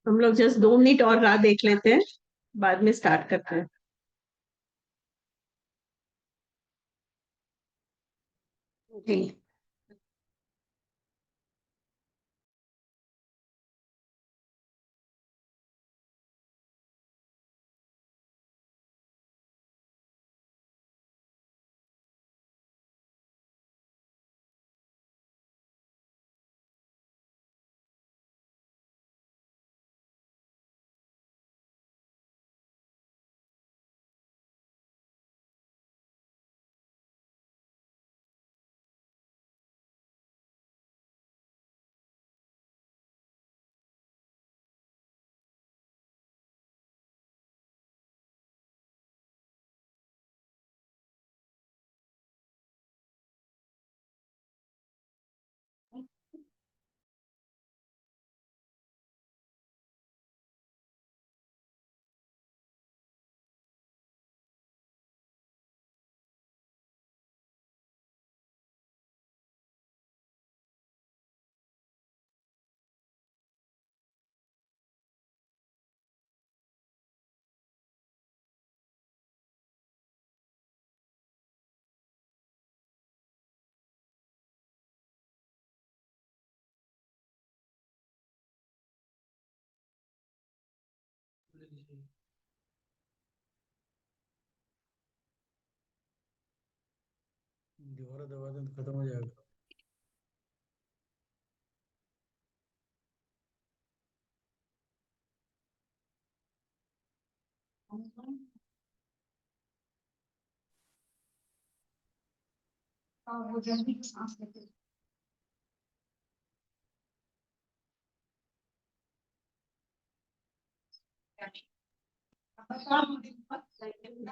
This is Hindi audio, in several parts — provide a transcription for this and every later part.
हम लोग जस्ट 2 मिनट और राह देख लेते हैं, बाद में स्टार्ट करते हैं। जी। दोबारा दबा दें तो खत्म हो जाएगा।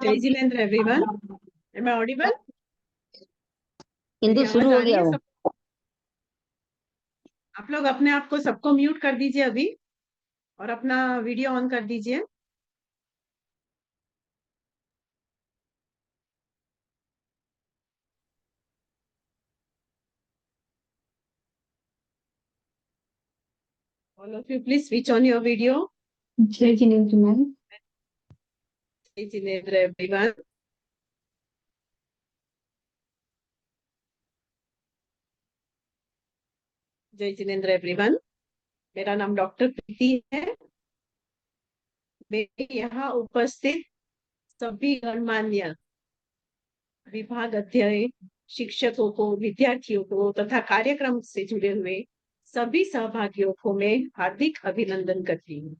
जय जिनेन्द्र एवरीवन। Am I audible? मेरी हिंदू आवाज शुरू आ हो रही गया है वो। सब? आप लोग अपने आप को सबको म्यूट कर दीजिए अभी, और अपना वीडियो ऑन कर दीजिए। All of you please switch on your video. जय जिनेन्द्र मैम। जय जिनेन्द्र एवरीवन। जय जिनेन्द्र एवरीवन। मेरा नाम डॉक्टर प्रीति है। मैं यहाँ उपस्थित सभी गणमान्य विभाग अध्यक्ष, शिक्षकों को, विद्यार्थियों को तथा कार्यक्रम से जुड़े हुए सभी सहभागियों को मैं हार्दिक अभिनंदन करती हूँ।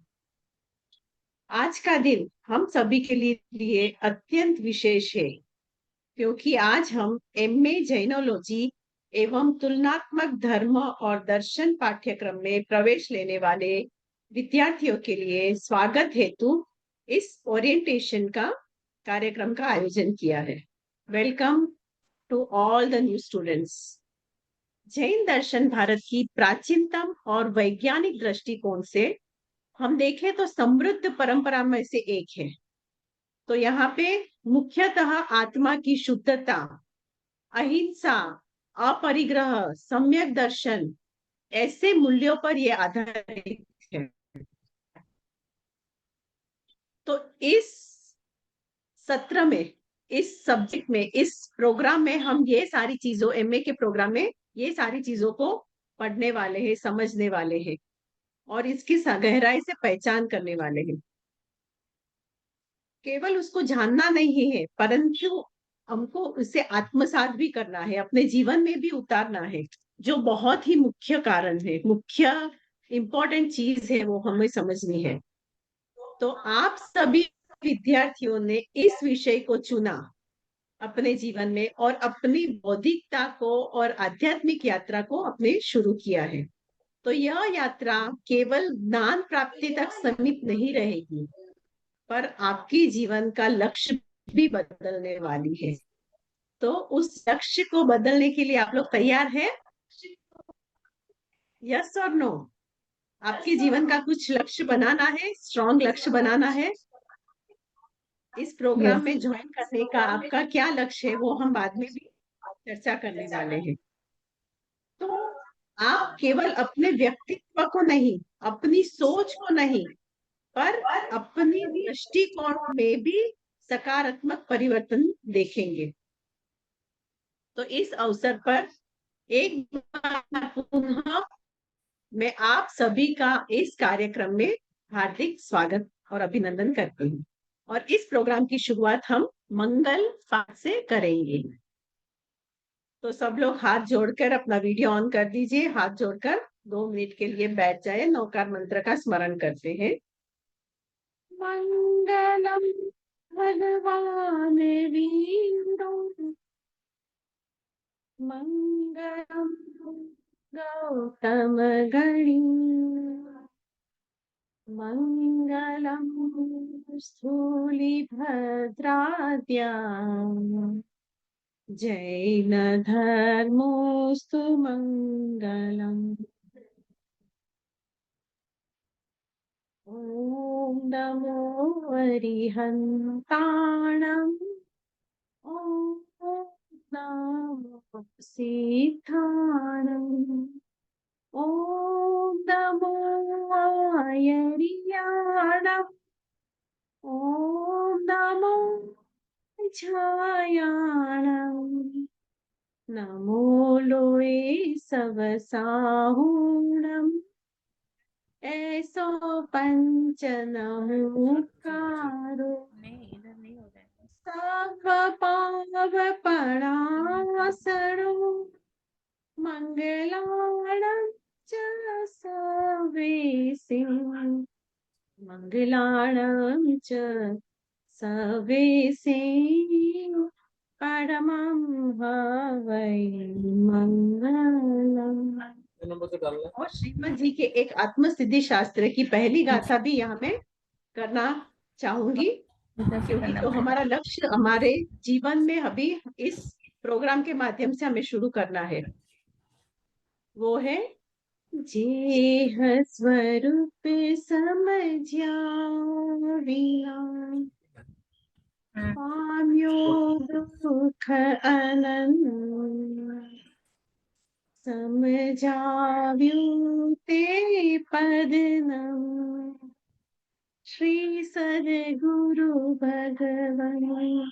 आज का दिन हम सभी के लिए अत्यंत विशेष है, क्योंकि आज हम एमए जैनोलॉजी एवं तुलनात्मक धर्म और दर्शन पाठ्यक्रम में प्रवेश लेने वाले विद्यार्थियों के लिए स्वागत हेतु इस ओरिएंटेशन का कार्यक्रम का आयोजन किया है। Welcome to all the new students. Jain दर्शन भारत की प्राचीनतम और वैज्ञानिक दृष्टिकोण से हम देखें तो समृद्ध परंपरा में से एक है। तो यहाँ पे मुख्यतः आत्मा की शुद्धता, अहिंसा, अपरिग्रह, सम्यक दर्शन, ऐसे मूल्यों पर यह आधारित है। तो इस सत्र में, इस सब्जेक्ट में, इस प्रोग्राम में हम ये सारी चीजों, एमए के प्रोग्राम में ये सारी चीजों को पढ़ने वाले हैं, समझने वाले हैं और इसकी गहराई से पहचान करने वाले हैं। केवल उसको जानना नहीं है, परंतु हमको उसे आत्मसात भी करना है, अपने जीवन में भी उतारना है, जो बहुत ही मुख्य कारण है, मुख्य इंपॉर्टेंट चीज है, वो हमें समझनी है। तो आप सभी विद्यार्थियों ने इस विषय को चुना अपने जीवन में और अपनी बौद्धिकता को और आध्यात्मिक यात्रा को अपने शुरू किया है। तो यह यात्रा केवल ज्ञान प्राप्ति तक सीमित नहीं रहेगी, पर आपकी जीवन का लक्ष्य भी बदलने वाली है। तो उस लक्ष्य को बदलने के लिए आप लोग तैयार हैं? यस और नो? आपके जीवन का कुछ लक्ष्य बनाना है, स्ट्रॉन्ग लक्ष्य बनाना है। इस प्रोग्राम में ज्वाइन करने का आपका क्या लक्ष्य है, वो हम बाद में भी चर्चा करने वाले हैं। तो आप केवल अपने व्यक्तित्व को नहीं, अपनी सोच को नहीं, पर अपनी दृष्टिकोण में भी सकारात्मक परिवर्तन देखेंगे। तो इस अवसर पर एक बार पुनः मैं आप सभी का इस कार्यक्रम में हार्दिक स्वागत और अभिनंदन करती हूँ। और इस प्रोग्राम की शुरुआत हम मंगल पाठ से करेंगे। तो सब लोग हाथ जोड़कर अपना वीडियो ऑन कर दीजिए। हाथ जोड़कर 2 मिनट के लिए बैठ जाए। नवकार मंत्र का स्मरण करते हैं। मंगलम भगवान वीरो, मंगलम गौतम गणी, मंगलम स्थूलिभद्राद्या, जैन धर्मोस्तु मंगलम। ॐ नमो अरिहन्ताणम्, ॐ नमो सिद्धाणम्, ॐ नमो आयर्याणम्, ॐ नमो छायाणम्, नमो लोये सवसाहुणम्, ऐसो पंचनहुकारो, सब पाव परासरो, मंगलाणं च सवेसे, मंगलाणं च सवेसे, परमं हवै मंगलम्। और श्रीमद जी के एक आत्मसिद्धि शास्त्र की पहली गाथा भी यहाँ मैं करना चाहूंगी, क्योंकि जो हमारा लक्ष्य हमारे जीवन में अभी इस प्रोग्राम के माध्यम से हमें शुरू करना है, वो है जेह स्वरूप समझ्या विना, पाम्यो दुख अनंत, समझाव्यू ते पदनम, श्री सद्गुरु भगवान।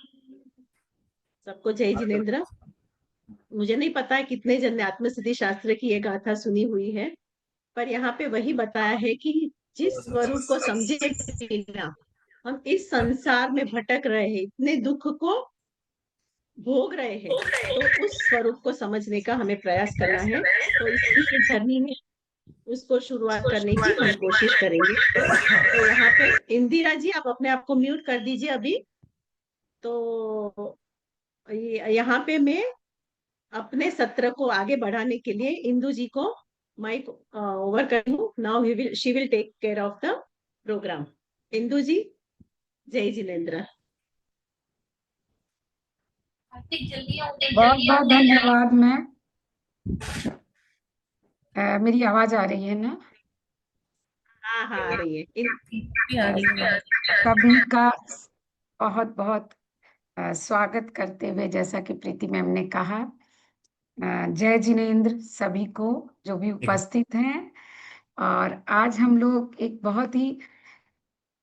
सबको जय जिनेन्द्र। मुझे नहीं पता है कितने जन ने आत्मसिद्धि शास्त्र की ये गाथा सुनी हुई है, पर यहाँ पे वही बताया है कि जिस स्वरूप को समझे बिना हम इस संसार में भटक रहे हैं, इतने दुख को भोग रहे हैं, तो उस स्वरूप को समझने का हमें प्रयास करना है। तो इसी जर्नी में उसको शुरुआत करने की हम कोशिश करेंगे। तो यहाँ पे इंदिरा जी, आप अपने आप को म्यूट कर दीजिए अभी। तो यहाँ पे मैं अपने सत्र को आगे बढ़ाने के लिए इंदु जी को माइक ओवर कर दूं। Now she will take care of the program. Indu ji, जय जिनेन्द्र। बहुत बहुत धन्यवाद मैम। मेरी आवाज आ रही है ना? हाँ हाँ, आ रही है। सभी का बहुत बहुत स्वागत करते हुए, जैसा कि प्रीति मैम ने कहा, जय जिनेन्द्र सभी को जो भी उपस्थित हैं। और आज हम लोग एक बहुत ही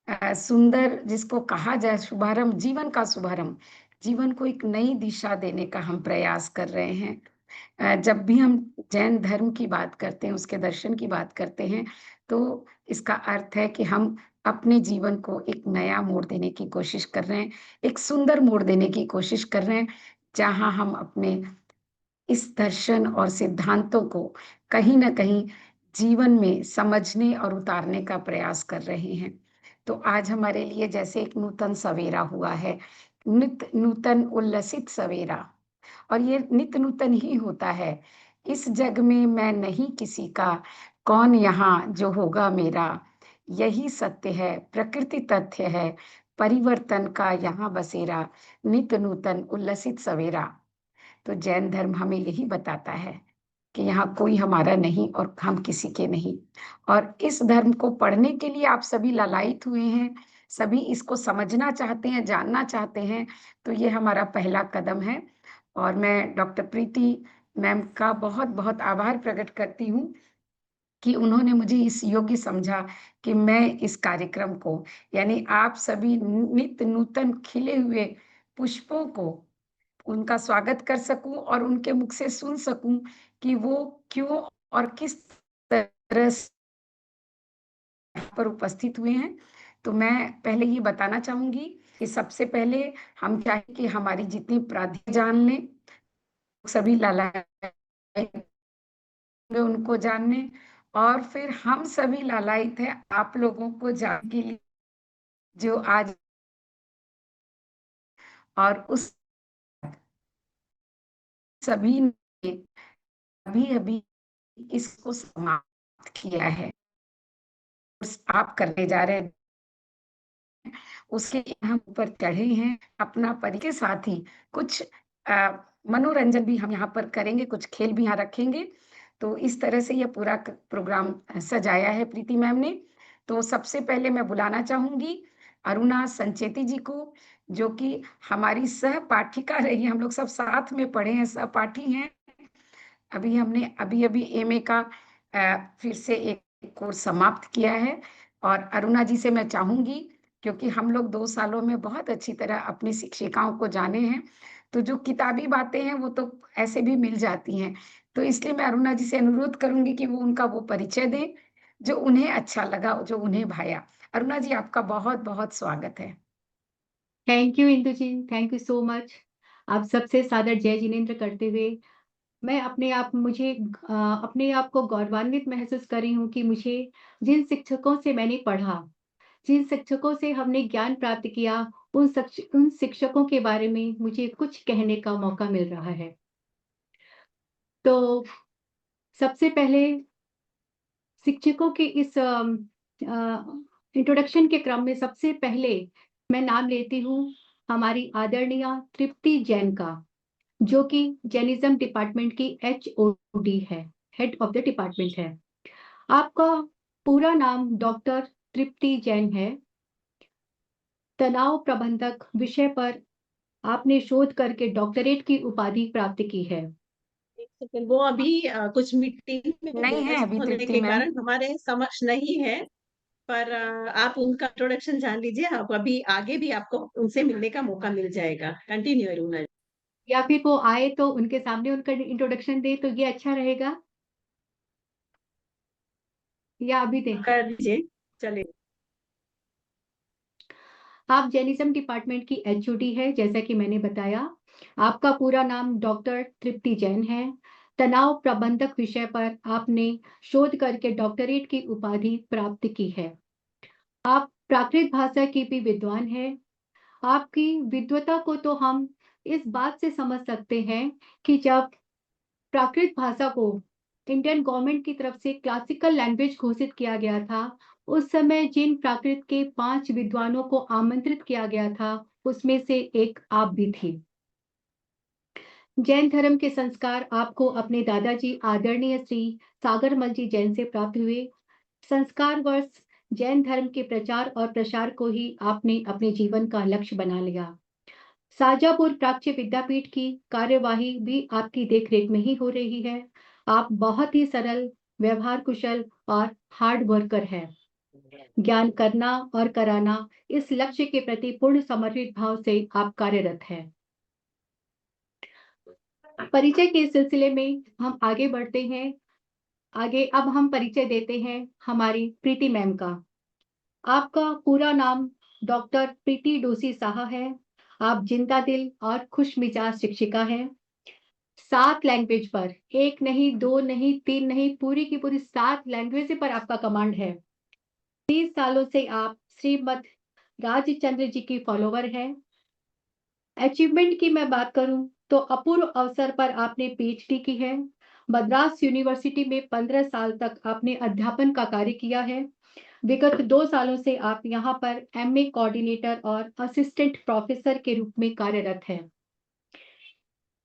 सुंदर, जिसको कहा जाए शुभारंभ, जीवन का शुभारंभ, जीवन को एक नई दिशा देने का हम प्रयास कर रहे हैं। जब भी हम जैन धर्म की बात करते हैं, उसके दर्शन की बात करते हैं, तो इसका अर्थ है कि हम अपने जीवन को एक नया मोड़ देने की कोशिश कर रहे हैं, एक सुंदर मोड़ देने की कोशिश कर रहे हैं, जहाँ हम अपने इस दर्शन और सिद्धांतों को कहीं न कहीं जीवन में समझने और उतारने का प्रयास कर रहे हैं। तो आज हमारे लिए जैसे एक नूतन सवेरा हुआ है, नित नूतन उल्लसित सवेरा, और ये नित्य नूतन ही होता है। इस जग में मैं नहीं किसी का, कौन यहाँ जो होगा मेरा, यही सत्य है, प्रकृति तथ्य है, परिवर्तन का यहाँ बसेरा, नित्य नूतन उल्लसित सवेरा। तो जैन धर्म हमें यही बताता है कि यहाँ कोई हमारा नहीं और हम किसी के नहीं। और इस धर्म को पढ़ने के लिए आप सभी लालायित हुए हैं, सभी इसको समझना चाहते हैं, जानना चाहते हैं। तो ये हमारा पहला कदम है। और मैं डॉक्टर प्रीति मैम का बहुत-बहुत आभार प्रकट करती हूँ कि उन्होंने मुझे इस योग्य समझा कि मैं इस कार्यक्रम को यानी आप सभी नित्य नूतन खिले हुए पुष्पों को उनका स्वागत कर सकूँ और उनके मुख से सुन सकूँ कि वो क्यों और किस तरह से यहाँ पर उपस्थित हुए हैं। तो मैं पहले ये बताना चाहूँगी कि सबसे पहले हम चाहें कि हमारी जितनी प्रार्थना जान लें, सभी लालायित होंगे उनको जानने और फिर हम सभी लालायित हैं आप लोगों को जानने के लिए जो आज और उस सभी ने अभी-अभी इसको समाप्त किया है। उस आप करने जा रहे हैं उसके लिए हम ऊपर चढ़े हैं, अपना के साथ ही कुछ मनोरंजन भी हम यहाँ पर करेंगे, कुछ खेल भी यहाँ रखेंगे। तो इस तरह से ये पूरा प्रोग्राम सजाया है प्रीति मैम ने। तो सबसे पहले मैं बुलाना चाहूँगी अरुणा संचेती जी को, जो कि हमारी सहपाठिका रही है, हम लोग सब साथ में पढ़े हैं, सहपाठी हैं। अभी हमने अभी-अभी एमए का फिर से एक कोर्स समाप्त किया है और अरुणा जी से मैं चाहूँगी क्योंकि हम लोग 2 सालों में बहुत अच्छी तरह अपनी शिक्षिकाओं को जाने हैं, तो जो किताबी बातें हैं वो तो ऐसे भी मिल जाती हैं। तो इसलिए मैं अरुणा जी से अनुरोध करूँगी कि वो उनका वो परिचय दें, जो उन्हें अच्छा लगा, जो उन्हें भाया। अरुणा जी आपका बहुत-बहुत स्वागत है। Thank you Indu ji, thank you so much. आप सबसे सादर जय जिनेंद्र करते हुए मैं अपने आप को गौरवान्वित महसूस कर रही हूँ कि मुझे जिन शिक्षकों से मैंने पढ़ा, जिन शिक्षकों से हमने ज्ञान प्राप्त किया, उन शिक्षकों के बारे में मुझे कुछ कहने का मौका मिल रहा है। तो सबसे पहले शिक्षकों के इस इंट्रोडक्शन के क्रम में सबसे पहले मैं नाम लेती हूँ हमारी आदरणीय तृप्ति जैन का, जो कि जैनिज्म डिपार्टमेंट की एचओडी है, हेड ऑफ द डिपार्टमेंट है। आपका पूरा नाम डॉक्टर तृप्ति जैन है। तनाव प्रबंधक विषय पर आपने शोध करके डॉक्टरेट की उपाधि प्राप्त की है। एक सेकंड, वो अभी कुछ मीटिंग में नहीं है व्यस्त अभी होने तृप्ति के मैम। कारण हमारे समक्ष नहीं है, पर आप उनका इंट्रोडक्शन जान लीजिए। आप अभी आगे भी आपको उनसे मिलने का मौका मिल जाएगा। कंटिन्यू अरुणा जी। या फिर वो आए तो उनके सामने उनका इंट्रोडक्शन दे तो ये अच्छा रहेगा, या अभी दें? कर दीजिए, चलिए। आप जैनिज्म डिपार्टमेंट की एचओडी है, जैसा कि मैंने बताया। आपका पूरा नाम डॉक्टर तृप्ति जैन है। तनाव प्रबंधक विषय पर आपने शोध करके डॉक्टरेट की उपाधि प्राप्त की है। आप प्राकृत भाषा की भी विद्वान हैं। आपकी विद्वता को तो हम इस बात से समझ सकते हैं कि जब प्राकृत भाषा को इंडियन गवर्नमेंट की तरफ से क्लासिकल लैंग्वेज घोषित किया गया था, उस समय जिन प्राकृत के 5 विद्वानों को आमंत्रित किया गया था, उसमें से एक आप भी थी। जैन धर्म के संस्कार आपको अपने दादाजी आदरणीय श्री सागरमल जी जैन से प्राप्त हुए। संस्कार वर्ष जैन धर्म के प्रचार और प्रसार को ही आपने अपने जीवन का लक्ष्य बना लिया। शाजापुर प्राच्य विद्यापीठ की कार्यवाही भी आपकी देखरेख में ही हो रही है। आप बहुत ही सरल, व्यवहार कुशल और हार्ड वर्कर है। ज्ञान करना और कराना, इस लक्ष्य के प्रति पूर्ण समर्पित भाव से आप कार्यरत हैं। परिचय के सिलसिले में हम आगे बढ़ते हैं। अब हम परिचय देते हैं हमारी प्रीति मैम का। आपका पूरा नाम डॉक्टर प्रीति डोसी साहा है। आप जिंदा दिल और खुश मिजाज शिक्षिका हैं। 7 लैंग्वेज पर, 1 नहीं, 2 नहीं, 3 नहीं, पूरी की पूरी 7 लैंग्वेज पर आपका कमांड है। 30 सालों से आप श्रीमद राजचंद्र जी की फॉलोवर हैं। अचीवमेंट की मैं बात करूं तो अपूर्व अवसर पर आपने पीएचडी की है। मद्रास यूनिवर्सिटी में 15 साल तक आपने अध्यापन का कार्य किया है। विगत 2 सालों से आप यहाँ पर एमए कोऑर्डिनेटर और असिस्टेंट प्रोफेसर के रूप में कार्यरत हैं।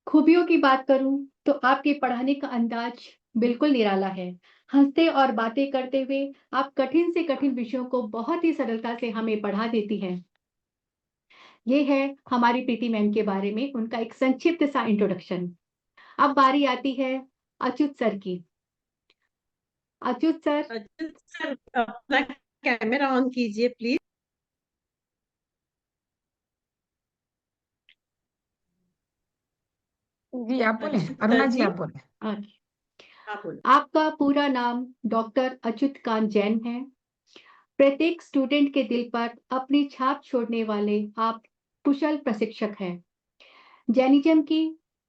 खूबियों की बात करूं तो आपके पढ़ाने का अंदाज बिल्कुल निराला है। हंसते और बातें करते हुए आप कठिन से कठिन विषयों को बहुत ही सरलता से हमें पढ़ा देती हैं। ये है हमारी प्रीति मैम के बारे में उनका एक संक्षिप्त सा इंट्रोडक्शन। अब बारी आती है अच्युत सर की। अच्युत सर, अच्युत सर, अपना कैमरा ऑन कीजिए प्लीज। जी आप बोले, अच्युत अरुणा सर जी जी, आप बोले। आप बोलो। आपका पूरा नाम डॉक्टर अच्युत कांत जैन है। प्रत्येक स्टूडेंट के दिल पर अपनी छाप छोड़ने वाले आप कुशल प्रशिक्षक हैं। जैनिज्म की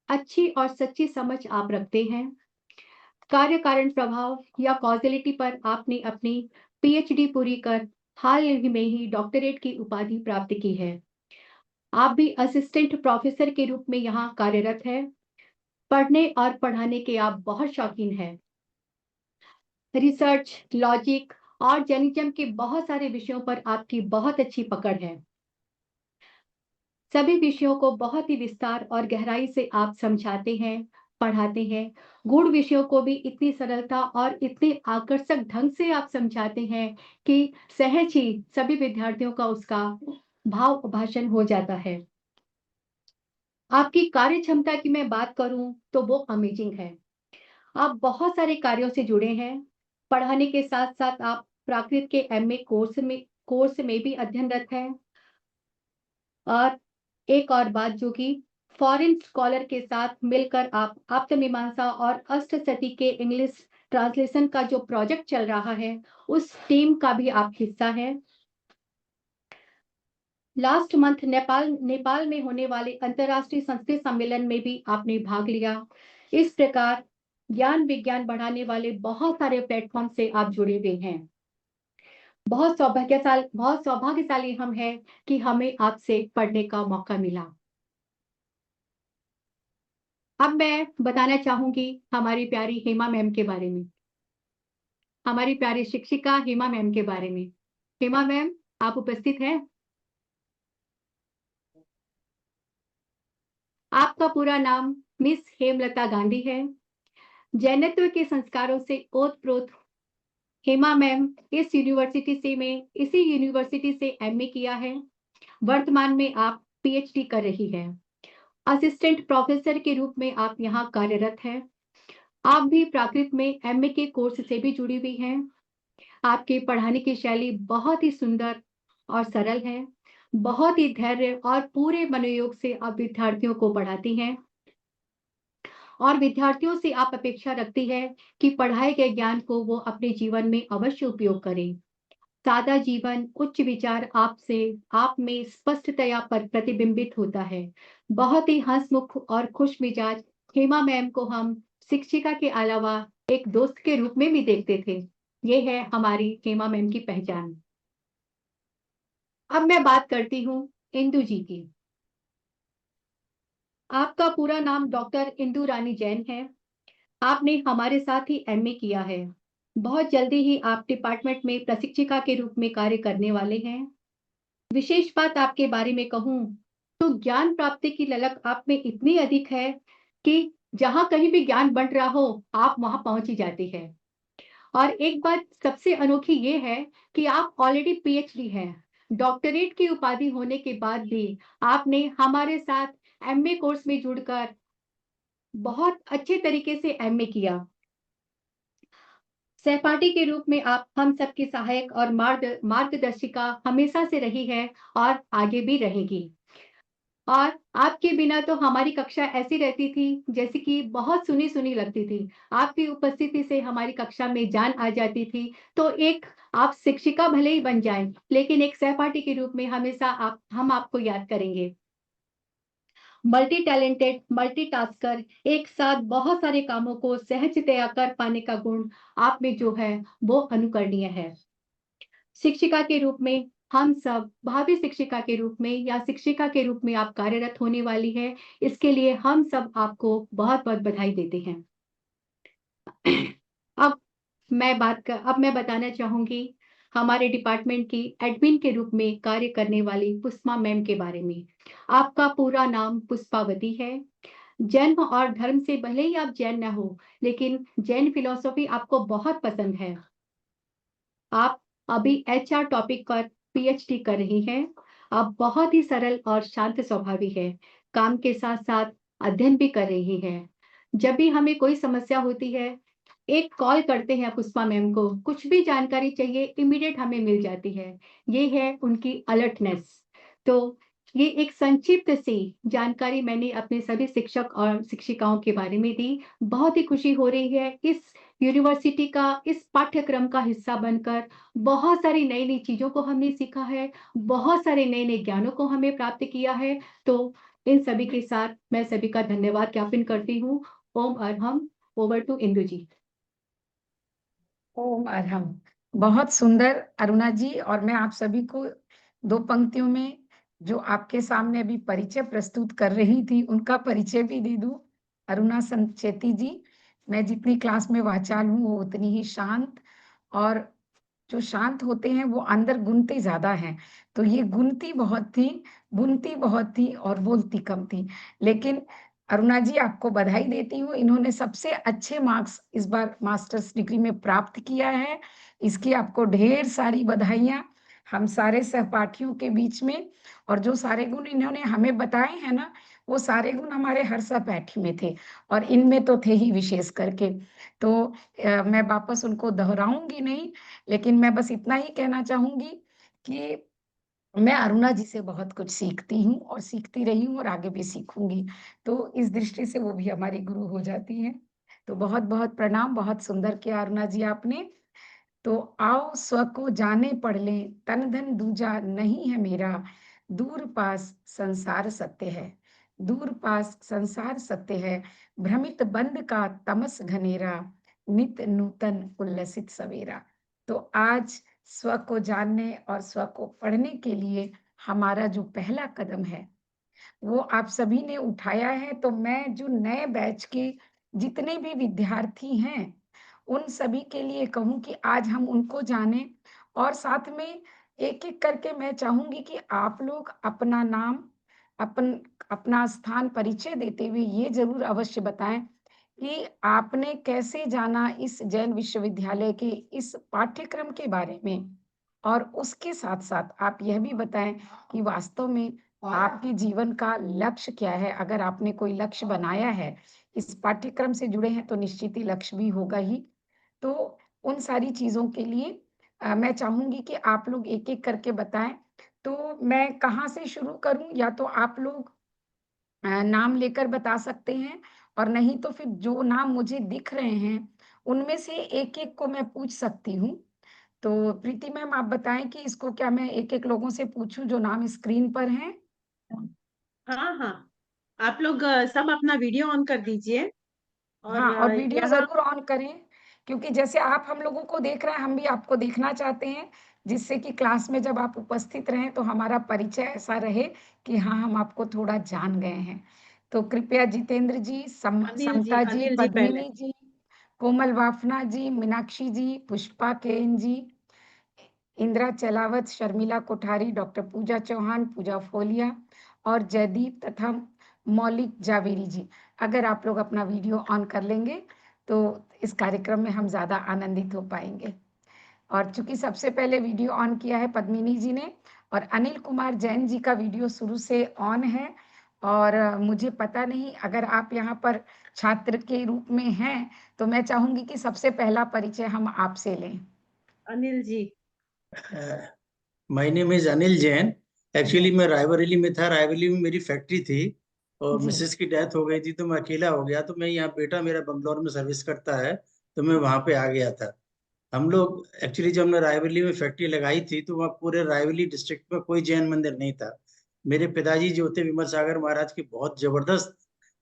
अच्छी और सच्ची समझ आप रखते हैं। कार्य कारण प्रभाव या कॉजेलिटी पर आपने अपनी पीएचडी पूरी कर हाल ही में ही डॉक्टरेट की उपाधि प्राप्त की है। आप भी असिस्टेंट प्रोफेसर के रूप में यहाँ कार्यरत हैं। पढ़ने और पढ़ाने के आप बहुत शौकीन हैं। रिसर्च, लॉजिक और जर्नलिज्म के बहुत सारे विषयों पर आपकी बहुत अच्छी पकड़ है। सभी विषयों को बहुत ही विस्तार और गहराई से आप समझाते हैं, पढ़ाते हैं। गूढ़ विषयों को भी इतनी सरलता और इतने आकर्षक ढंग से आप समझाते हैं कि सहज ही सभी विद्यार्थियों का उसका भाव भाषण हो जाता है। आपकी कार्य क्षमता की मैं बात करूं तो वो अमेजिंग है। आप बहुत सारे कार्यों से जुड़े हैं। पढ़ाने के साथ साथ आप प्राकृत के एमए कोर्स में भी अध्ययनरत हैं। और एक और बात जो कि फॉरेन स्कॉलर के साथ मिलकर आप आप्तमीमांसा और अष्टसती के इंग्लिश ट्रांसलेशन का जो प्रोजेक्ट चल रहा है उस टीम का भी आप हिस्सा हैं। लास्ट मंथ नेपाल में होने वाले अंतर्राष्ट्रीय संस्कृत सम्मेलन में भी आपने भाग लिया। इस प्रकार ज्ञान विज्ञान बढ़ाने वाले बहुत सारे प्लेटफॉर्म से आप जुड़े हुए हैं। बहुत सौभाग्यशाली हम हैं कि हमें आपसे पढ़ने का मौका मिला। अब मैं बताना चाहूंगी हमारी प्यारी हेमा मैम के बारे में, हमारी प्यारी शिक्षिका हेमा मैम के बारे में। हेमा मैम, आप उपस्थित हैं? आपका पूरा नाम मिस हेमलता गांधी है। जैनत्व के संस्कारों से ओतप्रोत हेमा मैम इसी यूनिवर्सिटी से एमए किया है। वर्तमान में आप पीएचडी कर रही है। असिस्टेंट प्रोफेसर के रूप में आप यहाँ कार्यरत हैं। आप भी प्राकृत में एमए के कोर्स से भी जुड़ी हुई हैं। आपके पढ़ाने की शैली बहुत ही सुंदर और सरल है। बहुत ही धैर्य और पूरे मनोयोग से आप विद्यार्थियों को पढ़ाती हैं और विद्यार्थियों से आप अपेक्षा रखती है कि पढ़ाए गए ज्ञान को वो अपने जीवन में अवश्य उपयोग करें। सादा जीवन, उच्च विचार आप में स्पष्टतया पर प्रतिबिंबित होता है। बहुत ही हंसमुख और खुश मिजाज हेमा मैम को हम शिक्षिका के अलावा एक दोस्त के रूप में भी देखते थे। ये है हमारी हेमा मैम की पहचान। अब मैं बात करती हूँ इंदु जी की। आपका पूरा नाम डॉक्टर इंदु रानी जैन है। आपने हमारे साथ ही एमए किया है। बहुत जल्दी ही आप डिपार्टमेंट में प्रशिक्षिका के रूप में कार्य करने वाले हैं। विशेष बात आपके बारे में कहूं तो ज्ञान प्राप्ति की ललक आप में इतनी अधिक है कि जहां कहीं भी ज्ञान बंट रहा हो आप वहां पहुंच ही जाती है। और एक बात सबसे अनोखी ये है कि आप ऑलरेडी पीएचडी हैं। डॉक्टरेट की उपाधि होने के बाद भी आपने हमारे साथ एमए कोर्स में जुड़कर बहुत अच्छे तरीके से एमए किया। सहपाठी के रूप में आप हम सबकी सहायक और मार्गदर्शिका हमेशा से रही है और आगे भी रहेगी। और आपके बिना तो हमारी कक्षा ऐसी रहती थी जैसे कि बहुत सुनी सुनी लगती थी। आपकी उपस्थिति से हमारी कक्षा में जान आ जाती थी। तो एक आप शिक्षिका भले ही बन जाएं, लेकिन एक सहपाठी के रूप में हमेशा हम आपको याद करेंगे। मल्टी टैलेंटेड, मल्टीटास्कर, एक साथ बहुत सारे कामों को सहजतया कर पाने का गुण आप में जो है वो अनुकरणीय है। शिक्षिका के रूप में हम सब भावी शिक्षिका के रूप में या शिक्षिका के रूप में आप कार्यरत होने वाली है, इसके लिए हम सब आपको बहुत बहुत बधाई देते हैं। अब मैं बताना चाहूंगी हमारे डिपार्टमेंट की एडमिन के रूप में कार्य करने वाली पुष्पा मैम के बारे में। आपका पूरा नाम पुष्पावती है। जन्म और धर्म से भले ही आप जैन न हो, लेकिन जैन फिलॉसफी आपको बहुत पसंद है। आप अभी एचआर टॉपिक पर पीएचडी कर रही हैं। आप बहुत ही सरल और शांत स्वभावी है। काम के साथ साथ अध्ययन भी कर रही हैं। जब भी हमें कोई समस्या होती है, एक कॉल करते हैं पुष्पा मैम को, कुछ भी जानकारी चाहिए इमीडिएट हमें मिल जाती है। ये है उनकी अलर्टनेस। तो ये एक संक्षिप्त सी जानकारी मैंने अपने सभी शिक्षक और शिक्षिकाओं के बारे में दी। बहुत ही खुशी हो रही है इस यूनिवर्सिटी का, इस पाठ्यक्रम का हिस्सा बनकर। बहुत सारी नई-नई चीज़ों को हमने सीखा है, बहुत सारे नए-नए ज्ञानों को हमें प्राप्त किया है। तो इन सभी के साथ मैं सभी का धन्यवाद ज्ञापन करती हूँ। ओम अरहम। ओवर टू इंदु जी। ओम अरहम। बहुत सुंदर अरुणा जी। और मैं आप सभी को 2 पंक्तियों में जो आपके सामने अभी परिचय प्रस्तुत कर रही थी, उनका परिचय भी दे दूं। अरुणा संचेती जी, मैं जितनी क्लास में वाचाल हूँ, वो उतनी ही शांत, और जो शांत होते हैं वो अंदर गुनते ज़्यादा हैं। तो ये गुनती बहुत थी, बुनती बहुत थी और बोलती कम थी। लेकिन अरुणा जी, आपको बधाई देती हूँ, इन्होंने सबसे अच्छे मार्क्स इस बार मास्टर्स डिग्री में प्राप्त किया है। इसकी आपको ढेर सारी बधाइयाँ हम सारे सहपाठियों के बीच में। और जो सारे गुण इन्होंने हमें बताए हैं ना, वो सारे गुण हमारे हर सहपाठी में थे, और इनमें तो थे ही विशेष करके। तो मैं वापस उनको दोहराऊँगी नहीं, लेकिन मैं बस इतना ही कहना चाहूँगी कि मैं अरुणा जी से बहुत कुछ सीखती हूँ और सीखती रही हूँ और आगे भी सीखूँगी। तो इस दृष्टि से वो भी हमारी गुरु हो जाती हैं। तो बहुत-बहुत प्रणाम, बहुत सुंदर किया अरुणा जी आपने। तो आओ स्व को जाने पढ़ लें, तन धन दूजा नहीं है मेरा, दूर पास संसार सत्य है। दूर पास संसार सत्य है, भ्रमित बंध का तमस घनेरा, नित नूतन उल्लसित सवेरा। तो आज स्व को जानने और स्व को पढ़ने के लिए हमारा जो पहला कदम है, वो आप सभी ने उठाया है। तो मैं जो नए बैच के जितने भी विद्यार्थी हैं, उन सभी के लिए कहूँ कि आज हम उनको जानें, और साथ में एक-एक करके मैं चाहूँगी कि आप लोग अपना नाम, अपन अपना स्थान परिचय देते हुए ये ज़रूर अवश्य बताएँ कि आपने कैसे जाना इस जैन विश्वविद्यालय के इस पाठ्यक्रम के बारे में? और उसके साथ-साथ आप यह भी बताएँ कि वास्तव में आपके जीवन का लक्ष्य क्या है? अगर आपने कोई लक्ष्य बनाया है, इस पाठ्यक्रम से जुड़े हैं, तो निश्चित ही लक्ष्य भी होगा ही। तो उन सारी चीज़ों के लिए मैं चाहूँगी कि आप लोग एक-एक करके बताएँ। तो मैं कहाँ से शुरू करूँ? या तो आप लोग नाम लेकर बता सकते हैं, और नहीं तो फिर जो नाम मुझे दिख रहे हैं, उनमें से एक-एक को मैं पूछ सकती हूँ। तो प्रीति मैम, आप बताएँ कि इसको क्या मैं एक-एक लोगों से पूछूँ जो नाम स्क्रीन पर हैं? हाँ, हाँ। आप लोग सब अपना वीडियो ऑन कर दीजिए और हाँ, और वीडियो यहाँ ज़रूर ऑन करें, क्योंकि जैसे आप हम लोगों को देख रहे हैं, हम भी आपको देखना चाहते हैं, जिससे कि क्लास में जब आप उपस्थित रहें, तो हमारा परिचय ऐसा रहे कि हाँ, हम आपको थोड़ा जान गए हैं। तो कृपया जितेंद्र जी, समता जी, अनिल जी पहले। पद्मिनी जी, कोमल वाफना जी, मीनाक्षी जी, पुष्पा केन जी, इंदिरा चलावत, शर्मिला कोठारी, डॉक्टर पूजा चौहान, पूजा फोलिया और जयदीप तथा मौलिक जावेरी जी। अगर आप लोग अपना वीडियो ऑन कर लेंगे, तो इस कार्यक्रम में हम ज़्यादा आनंदित हो पाएँगे। और चूँकि सबसे पहले वीडियो ऑन किया है पद्मिनी जी ने, और अनिल कुमार जैन जी का वीडियो शुरू से ऑन है। और मुझे पता नहीं, अगर आप यहाँ पर छात्र के रूप में हैं, तो मैं चाहूँगी कि सबसे पहला परिचय हम आपसे लें। Anil ji. My name is Anil Jain. Actually मैं रायबरेली में था। रायबरेली में मेरी फैक्ट्री थी और जी। मिसेस की डेथ हो गई थी, तो मैं अकेला हो गया। तो मैं यहाँ, बेटा मेरा बंगलौर में सर्विस करता है, तो मैं वहाँ पे आ गया था। हम लोग एक्चुअली जब हमने रायबरेली में फैक्ट्री लगाई थी, तो वहाँ पूरे रायबरेली डिस्ट्रिक्ट में कोई जैन मंदिर नहीं था। मेरे पिताजी जो थे विमल सागर महाराज के बहुत जबरदस्त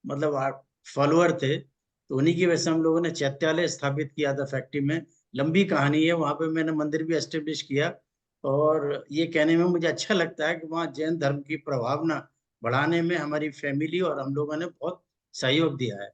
मतलब फॉलोअर थे, तो उन्हीं की वजह से हम लोगों ने चैत्यालय स्थापित किया था फैक्ट्री में। लंबी कहानी है, वहाँ पे मैंने मंदिर भी एस्टेब्लिश किया। और ये कहने में मुझे अच्छा लगता है कि वहाँ जैन धर्म की प्रभावना बढ़ाने में हमारी फैमिली और हम लोगों ने बहुत सहयोग दिया है।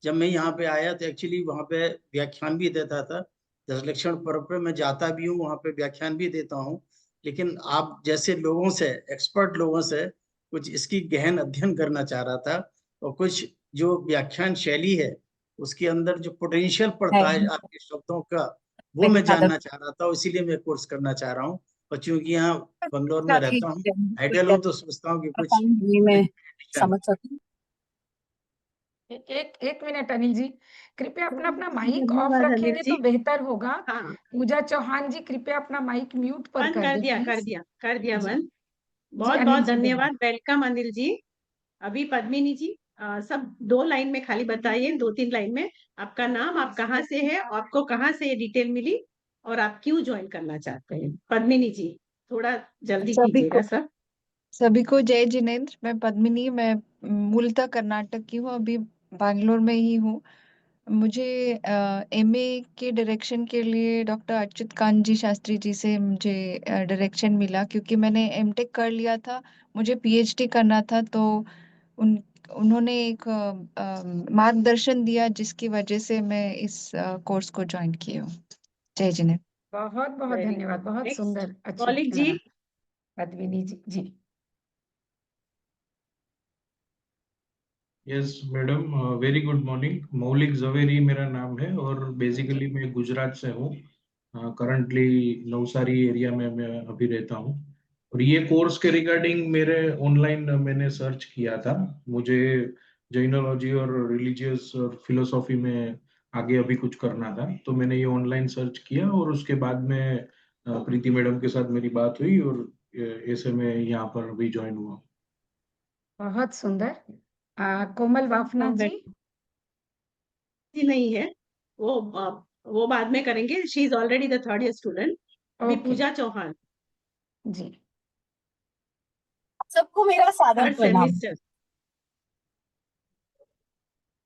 जब मैं यहाँ पे आया तो एक्चुअली वहाँ पे व्याख्यान भी देता था। दशलक्षण पर्व पे मैं जाता भी हूँ, वहाँ पे व्याख्यान भी देता हूँ। लेकिन आप जैसे लोगों से, एक्सपर्ट लोगों से कुछ इसकी गहन अध्ययन करना चाह रहा था, और कुछ जो व्याख्यान शैली है उसके अंदर जो पोटेंशियल पड़ता है आपके शब्दों का, वो मैं जानना चाह रहा था। इसीलिए मैं कोर्स करना चाह रहा हूँ। और चूंकि यहाँ बंगलोर में रहता हूँ, आइडियल हूँ, तो सोचता हूँ कि कुछ में समझ सकती हूँ। एक मिनट अनिल जी, कृपया अपना माइक ऑफ धन्यवाद अनिल रखेंगे जी। तो बेहतर होगा। हाँ, पूजा चौहान जी कृपया अपना माइक म्यूट पर बंद कर कर दे दिया, कर प्लीज। दिया, कर दिया जी बंद। जी बहुत अनिल बहुत जी बोलिए। धन्यवाद, वेलकम अनिल जी। अभी पद्मिनी जी, सब 2 लाइन में खाली बताइए, 2-3 लाइन में आपका नाम, आप कहाँ से है, आपको कहाँ से ये डिटेल मिली और आप क्यों ज्वाइन करना चाहते हैं। पद्मिनी जी, थोड़ा जल्दी सभी कीजिएगा को सर। सभी को जय जिनेन्द्र। मैं पद्मिनी, मैं मूलतः कर्नाटक की हूँ, अभी बैंगलोर में ही हूँ। मुझे एमए के डायरेक्शन के लिए डॉक्टर अच्युत कांत जी शास्त्री जी से मुझे डायरेक्शन मिला, क्योंकि मैंने एमटेक कर लिया था, मुझे पीएचडी करना था। तो उन्होंने एक मार्गदर्शन दिया, जिसकी वजह से मैं इस कोर्स को ज्वाइन की हूँ। जय जिनेन्द्र। बहुत बहुत वेरी धन्यवाद, गुड। बहुत नेक्स्ट, सुंदर, अच्छी मौलिक जी। पद्मिनी जी। जी yes madam, very good morning. Maulik Javeri मेरा नाम है और बेसिकली मैं गुजरात से हूँ। करंटली नवसारी एरिया में मैं अभी रहता हूँ। और ये कोर्स के रिगार्डिंग मेरे ऑनलाइन मैंने सर्च किया था। मुझे जैनोलॉजी और रिलीजियस और फिलोसॉफी में आगे अभी कुछ करना था, तो मैंने ये ऑनलाइन सर्च किया और उसके बाद में प्रीति मैडम के साथ मेरी बात हुई और ऐसे मैं यहाँ पर अभी ज्वाइन हुआ। बहुत सुंदर। कोमल बाफना जी। जी नहीं है, वो बाद में करेंगे, she is already the 3rd year student. अभी ओके पूजा चौहान, जी। सबको मेरा सादर 3rd प्रणाम। सेमेस्टर।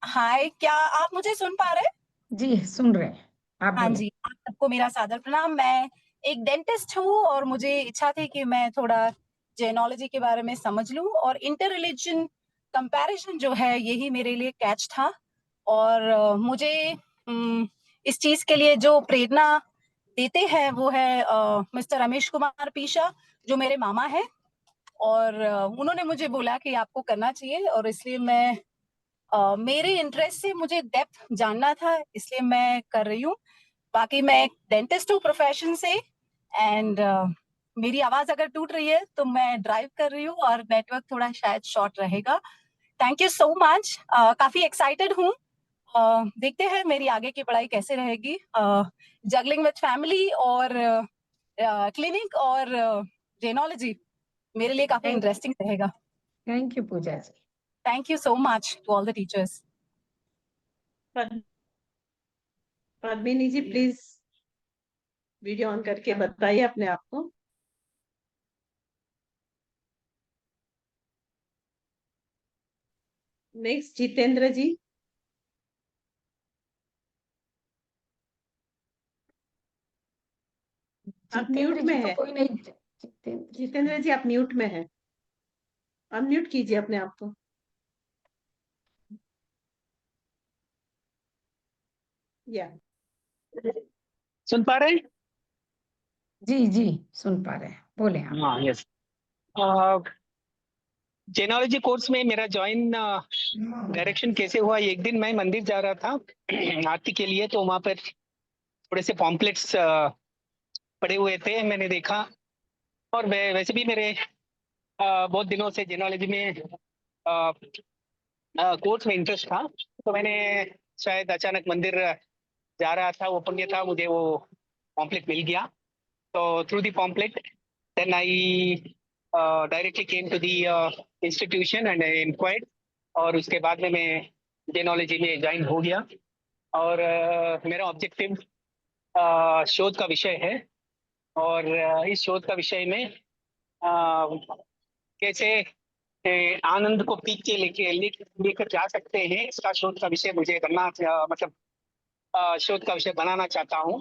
हाय, क्या आप मुझे सुन पा रहे हैं? जी सुन रहे हैं, आप हाँ बोले। जी, आप सबको मेरा सादर प्रणाम। मैं एक डेंटिस्ट हूँ और मुझे इच्छा थी कि मैं थोड़ा जेनोलॉजी के बारे में समझ लूं, और इंटर रिलीजन कंपैरिजन जो है यही मेरे लिए कैच था। और मुझे इस चीज के लिए जो प्रेरणा देते हैं वो है मिस्टर रमेश कुमार पीशा, जो मेरे मामा है। और उन्होंने मुझे बोला कि आपको करना चाहिए, और इसलिए मैं मेरे इंटरेस्ट से मुझे डेप्थ जानना था, इसलिए मैं कर रही हूँ। बाकी मैं एक डेंटिस्ट हूँ प्रोफेशन से, एंड मेरी आवाज अगर टूट रही है तो मैं ड्राइव कर रही हूँ और नेटवर्क थोड़ा शायद शॉर्ट रहेगा। Thank you so much. काफी एक्साइटेड हूँ। देखते हैं मेरी आगे की पढ़ाई कैसे रहेगी। जगलिंग विद फैमिली और क्लिनिक और जेनोलॉजी मेरे लिए काफी इंटरेस्टिंग रहेगा। Thank you Pooja ji. Thank you so much to all the teachers. Padmini ji please video on करके बताइए अपने आप को। नेक्स्ट, जितेंद्र जी। आप म्यूट जितेंद्र में जी तो है। कोई नहीं। जितेंद्र जितेंद्र जी, आप म्यूट में है, अनम्यूट कीजिए अपने आप को। या सुन पा रहे हैं? जी जी सुन पा रहे हैं, बोले आप। हाँ, यस। जेनोलॉजी कोर्स में मेरा ज्वाइन डायरेक्शन कैसे हुआ? एक दिन मैं मंदिर जा रहा था आरती के लिए, तो वहां पर थोड़े से पॉम्पलेट्स पड़े हुए थे, मैंने देखा। और वैसे भी मेरे बहुत दिनों से जेनोलॉजी में कोर्स में इंटरेस्ट था, तो मैंने शायद अचानक मंदिर जा रहा था, वो पुण्य था, मुझे वो पॉम्पलेट मिल गया। तो through the pamphlet then I directly came to the institution and enquired, और उसके बाद में मैं जेनोलॉजी में ज्वाइन हो गया। और मेरा ऑब्जेक्टिव शोध का विषय है, और इस शोध का विषय में कैसे आनंद को पीछे लेकर जा सकते हैं, इसका शोध का विषय मुझे करना, मतलब शोध का विषय बनाना चाहता हूँ।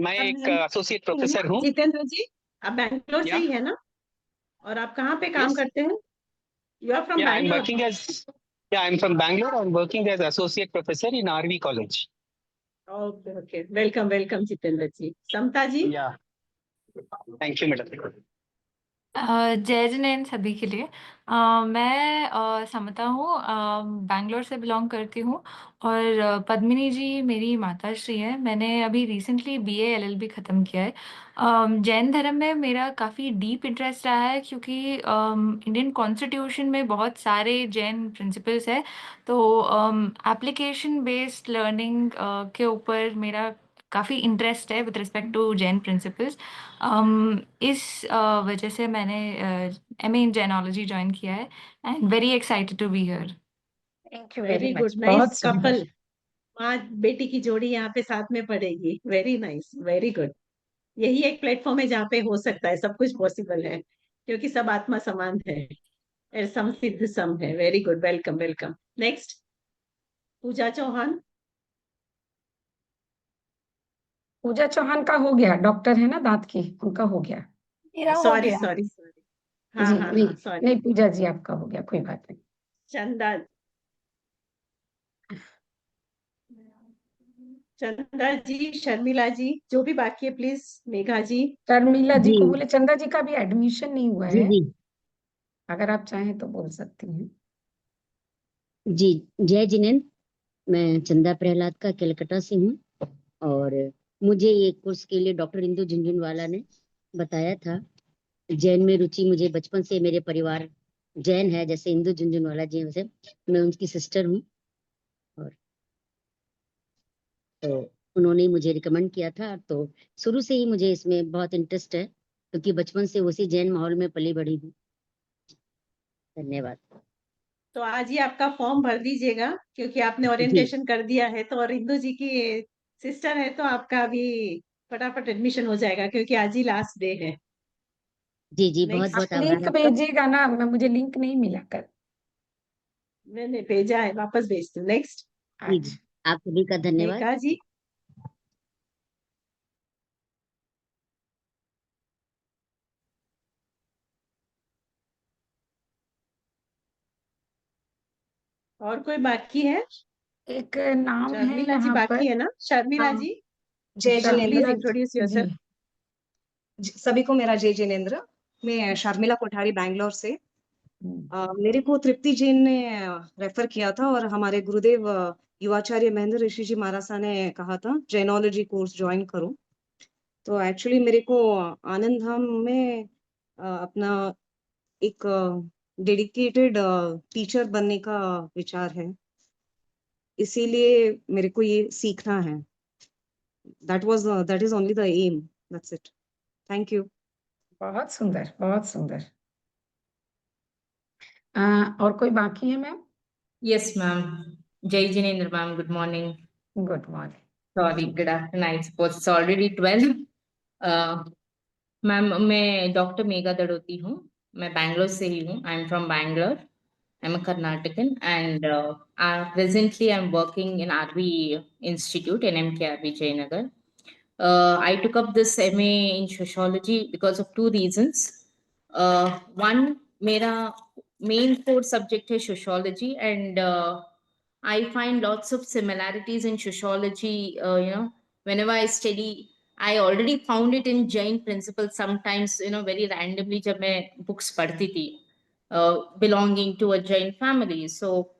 मैं एक एसोसिएट प्रोफेसर हूँ। जितेंद्र जी, आप बैंगलोर से या ही है ना? और आप कहाँ पे काम यस, करते हैं? You are from yeah I am Bangalore? Working as, yeah I am from Bangalore, I am working as associate professor in RV college. Okay okay, welcome welcome Jitendra ji. Samata ji. Yeah thank you madam. जय जिनेंद्र सभी के लिए। मैं समता हूँ, बैंगलोर से बिलोंग करती हूँ। और पद्मिनी जी मेरी माताश्री है। मैंने अभी रिसेंटली बीए एलएलबी ख़त्म किया है। जैन धर्म में मेरा काफ़ी डीप इंटरेस्ट रहा है, क्योंकि इंडियन कॉन्स्टिट्यूशन में बहुत सारे जैन प्रिंसिपल्स है। तो एप्लीकेशन बेस्ड लर्निंग के ऊपर मेरा काफ़ी इंटरेस्ट है with respect to Jain principles. इस वजह से मैंने एमए इन जैनोलॉजी ज्वाइन किया है, and very excited to be here. Thank you very very good, much, nice बहुत सुंदर। कपल। माँ बेटी की जोड़ी यहाँ पे साथ में पड़ेगी। Very nice, very good. यही एक प्लेटफॉर्म है जहाँ पे हो सकता है, सब कुछ पॉसिबल है, क्योंकि सब आत्मा समान है। और सम सिद्ध सम है। Very good, welcome welcome. Next, Pooja Chauhan. Pooja Chauhan का हो गया, डॉक्टर है ना दांत की, उनका हो गया। मेरा हो सॉरी गया। Sorry sorry. हाँ जी हाँ नहीं, हाँ, सॉरी। नहीं पूजा जी आपका हो गया, कोई बात नहीं। चंदा, चंदा जी, शर्मिला जी, जो भी बाकी है प्लीज। मेघा जी। शर्मिला जी जी को बोले, चंदा जी का भी एडमिशन नहीं हुआ जी है, जी अगर आप चाहें तो बोल सकती हैं। जी। जय जिनेन्द्र, मैं चंदा प्रहलाद का कलकत्ता से हूँ। और मुझे ये कोर्स के लिए डॉक्टर इंदु झुंझुनवाला ने बताया था। जैन में रुचि मुझे बचपन से, मेरे परिवार जैन है, जैसे इंदु झुंझुनवाला जी, वैसे मैं उनकी सिस्टर हूँ। और तो उन्होंने ही मुझे रिकमेंड किया था। तो शुरू से ही मुझे इसमें बहुत इंटरेस्ट है, क्योंकि बचपन से उसी जैन माहौल में पली बड़ी हूँ। धन्यवाद। तो आज ही आपका फॉर्म भर दीजिएगा, क्योंकि आपने जी ओरिएंटेशन कर दिया है। तो और इंदु जी की सिस्टर है, तो आपका अभी फटाफट एडमिशन हो जाएगा, क्योंकि आज ही लास्ट डे है। जी जी, बहुत नेक्स्ट, आप बहुत आभार लिंक आपका। भेजिएगा ना, मुझे लिंक नहीं मिला कल। मैंने भेजा है, वापस भेजती हूँ। नेक्स्ट, जी जी, अच्छा, आप सभी का धन्यवाद। मेघा जी। और कोई बाकी है? एक नाम है शर्मिला जी यहाँ पर। बाकी है ना? शर्मिला हाँ, जी, जय प्लीज जिनेंद्र। शर्मिला इंट्रोड्यूस जी। योरसेल्फ। सभी को मेरा जय जिनेंद्र। मैं शर्मिला कोठारी बैंगलोर से। हम्म, मेरे को तृप्ति जैन ने रेफर किया था, और हमारे गुरुदेव युवाचार्य महेंद्र ऋषि जी महाराज ने कहा था जैनोलॉजी कोर्स ज्वाइन करो। तो एक्चुअली मेरे को आनंद धाम में अपना एक डेडिकेटेड टीचर बनने का विचार है, इसीलिए मेरे को ये सीखना है। That is only the aim, that's it. Thank you. बहुत सुंदर, बहुत सुंदर। और कोई बाकी है ma'am? Yes, ma'am. Jai Jinendra, ma'am. Good morning. Good morning. Sorry, good afternoon. I suppose it's already 12. Uh, ma'am, मैं डॉक्टर मेघा दड़ोती हूँ। मैं बैंगलोर से ही हूँ। I am from Bangalore. I am a Karnatakan and presently I'm working in RV Institute, NMK RV Jayanagar. I took up this MA in sociology because of two reasons. One, मेरा main core subject है sociology, and I find lots of similarities in sociology. Whenever I study, I already found it in Jain principles sometimes, very randomly जब मैं books पढ़ती थी, belonging to a Jain family. So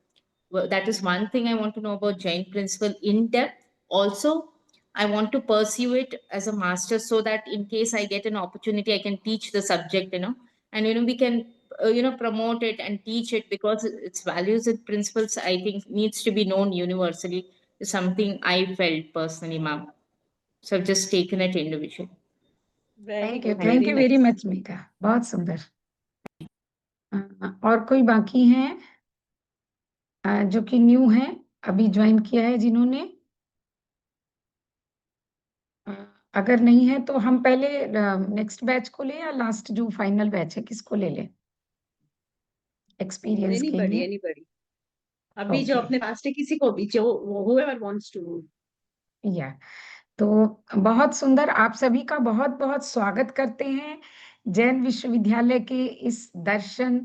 that is one thing I want to know about Jain principle in depth. Also, I want to pursue it as a master, so that in case I get an opportunity, I can teach the subject, and we can promote it and teach it, because its values and principles, I think, needs to be known universally. Is something I felt personally, ma'am. So I've just taken it individually. Very good, thank very you very nice. Much Megha, बहुत सुंदर। और कोई बाकी हैं जो कि न्यू है, अभी ज्वाइन किया है जिन्होंने? अ, अगर नहीं है तो हम पहले नेक्स्ट बैच को ले, या लास्ट जो फाइनल बैच है किसको ले लें एक्सपीरियंस के एनीबॉडी, लिए? एनीबॉडी। अभी जो ओके, अपने पास है, किसी को भी, जो whoever wants to। या तो बहुत सुंदर, आप सभी का बहुत बहुत स्वागत करते हैं जैन विश्वविद्यालय के इस दर्शन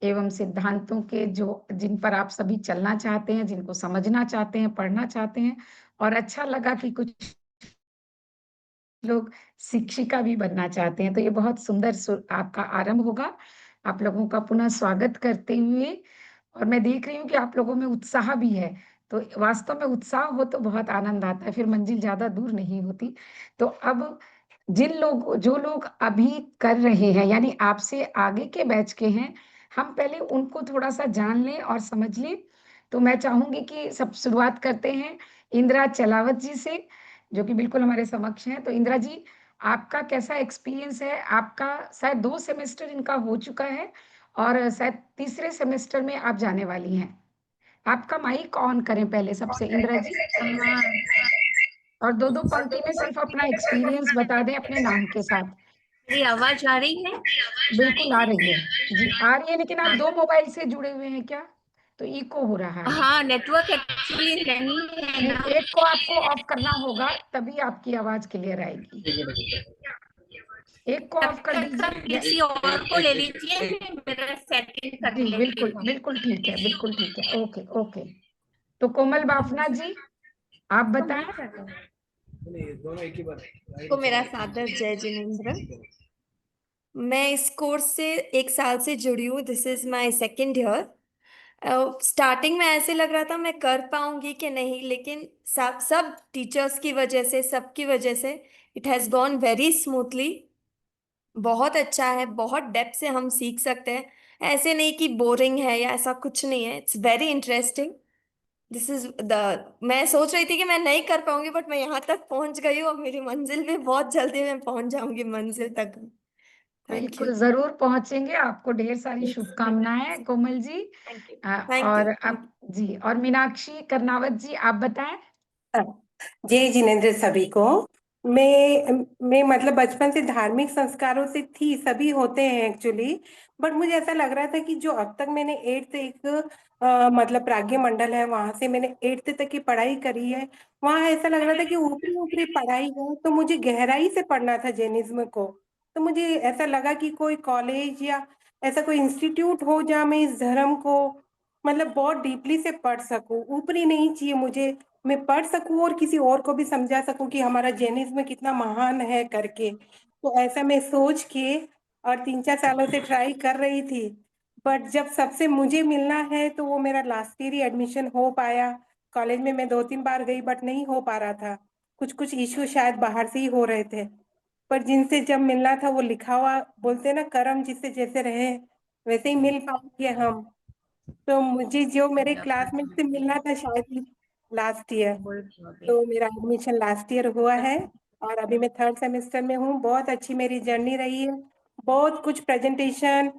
एवं सिद्धांतों के, जो जिन पर आप सभी चलना चाहते हैं, जिनको समझना चाहते हैं, पढ़ना चाहते हैं। और अच्छा लगा कि कुछ लोग शिक्षिका भी बनना चाहते हैं। तो ये बहुत सुंदर आपका आरंभ होगा। आप लोगों का पुनः स्वागत करते हुए, और मैं देख रही हूँ कि आप लोगों में उत्साह भी है। तो वास्तव में उत्साह हो तो बहुत आनंद आता है, फिर मंजिल ज़्यादा दूर नहीं होती। तो अब जो लोग अभी कर रहे हैं, यानी आपसे आगे के बैच के हैं, हम पहले उनको थोड़ा-सा जान लें और समझ लें। तो मैं चाहूँगी कि सब शुरुआत करते हैं इंदिरा चलावत जी से, जो कि बिल्कुल हमारे समक्ष हैं। तो इंदिरा जी, आपका कैसा एक्सपीरियंस है? आपका शायद 2 सेमेस्टर इनका हो चुका है और शायद तीसरे सेमेस्टर में आप जाने वाली हैं। आपका माइक ऑन करें पहले सबसे इंदिरा जी, और 2-2 पंक्ति में सिर्फ अपना एक्सपीरियंस बता दें अपने नाम के साथ। मेरी आवाज आ रही है? बिल्कुल आ रही है। जी, आ रही है, लेकिन आप 2 मोबाइल से जुड़े हुए हैं क्या? तो इको हो रहा है। हाँ, नेटवर्क एक्चुअली नहीं है नहीं, ना। एक को आपको ऑफ करना होगा, तभी आपकी आवाज क्लियर आएगी। एक को ऑफ कर तब तक दीजिए। किसी और को ले लीजिए, मेरा सेटिंग कर जी, लेती बिल्कुल, हूँ। बिल्कुल ठीक है, बिल्कुल ठीक है। Okay, okay. तो कोमल बाफना जी, आप बताएं। को मेरा सादर जय जिनेंद्र। मैं इस कोर्स से 1 साल से जुड़ी हूँ। This is my second year. Starting में ऐसे लग रहा था मैं कर पाऊंगी कि नहीं, लेकिन सब टीचर्स की वजह से, सबकी वजह से it has gone very smoothly. बहुत अच्छा है, बहुत डेप्थ से हम सीख सकते हैं। ऐसे नहीं कि बोरिंग है या ऐसा कुछ नहीं है, it's very interesting. This is the मैं सोच रही थी कि मैं नहीं कर पाऊंगी, बट मैं यहाँ तक पहुंच गई हूँ और मेरी मंजिल में बहुत जल्दी मैं पहुंच जाऊंगी मंजिल तक। Thank you. बिल्कुल जरूर पहुंचेंगे। आपको ढेर सारी शुभकामनाएं कोमल जी। Thank you. और अब जी, और मीनाक्षी कर्नावत जी, आप बताएं। जय जिनेंद्र सभी को। मैं मतलब बचपन से धार्मिक संस्कारों से थी, सभी होते हैं एक्चुअली, बट मुझे ऐसा लग रहा था कि जो अब तक मैंने 8th एक मतलब प्राज्ञ मंडल है, वहां से मैंने 8th तक की पढ़ाई करी है। वहां ऐसा लग रहा था कि ऊपरी ऊपरी पढ़ाई है, तो मुझे गहराई से पढ़ना था जैनिज्म को। तो मुझे ऐसा लगा कि कोई कॉलेज या ऐसा कोई इंस्टीट्यूट हो जहाँ मैं इस धर्म को मतलब बहुत डीपली से पढ़ सकूं। ऊपरी नहीं चाहिए मुझे, मैं पढ़ सकूं और किसी और को भी समझा सकूं कि हमारा जैनिज्म कितना महान है करके। तो ऐसा मैं सोच के और 3-4 सालों से ट्राई कर रही थी, बट जब सबसे मुझे मिलना है तो वो मेरा लास्ट ईयर ही एडमिशन हो पाया। कॉलेज में मैं 2-3 बार गई बट नहीं हो पा रहा था, कुछ कुछ इश्यू शायद बाहर से ही हो रहे थे। पर जिनसे जब मिलना था वो लिखा हुआ, बोलते ना कर्म जिससे जैसे रहे वैसे ही मिल पाएंगे हम। तो मुझे जो मेरे क्लासमेट से मिलना था शायद लास्ट ईयर, तो मेरा एडमिशन लास्ट ईयर हुआ है और अभी मैं 3rd सेमेस्टर में हूँ। बहुत अच्छी मेरी जर्नी रही है। बहुत कुछ प्रेजेंटेशन,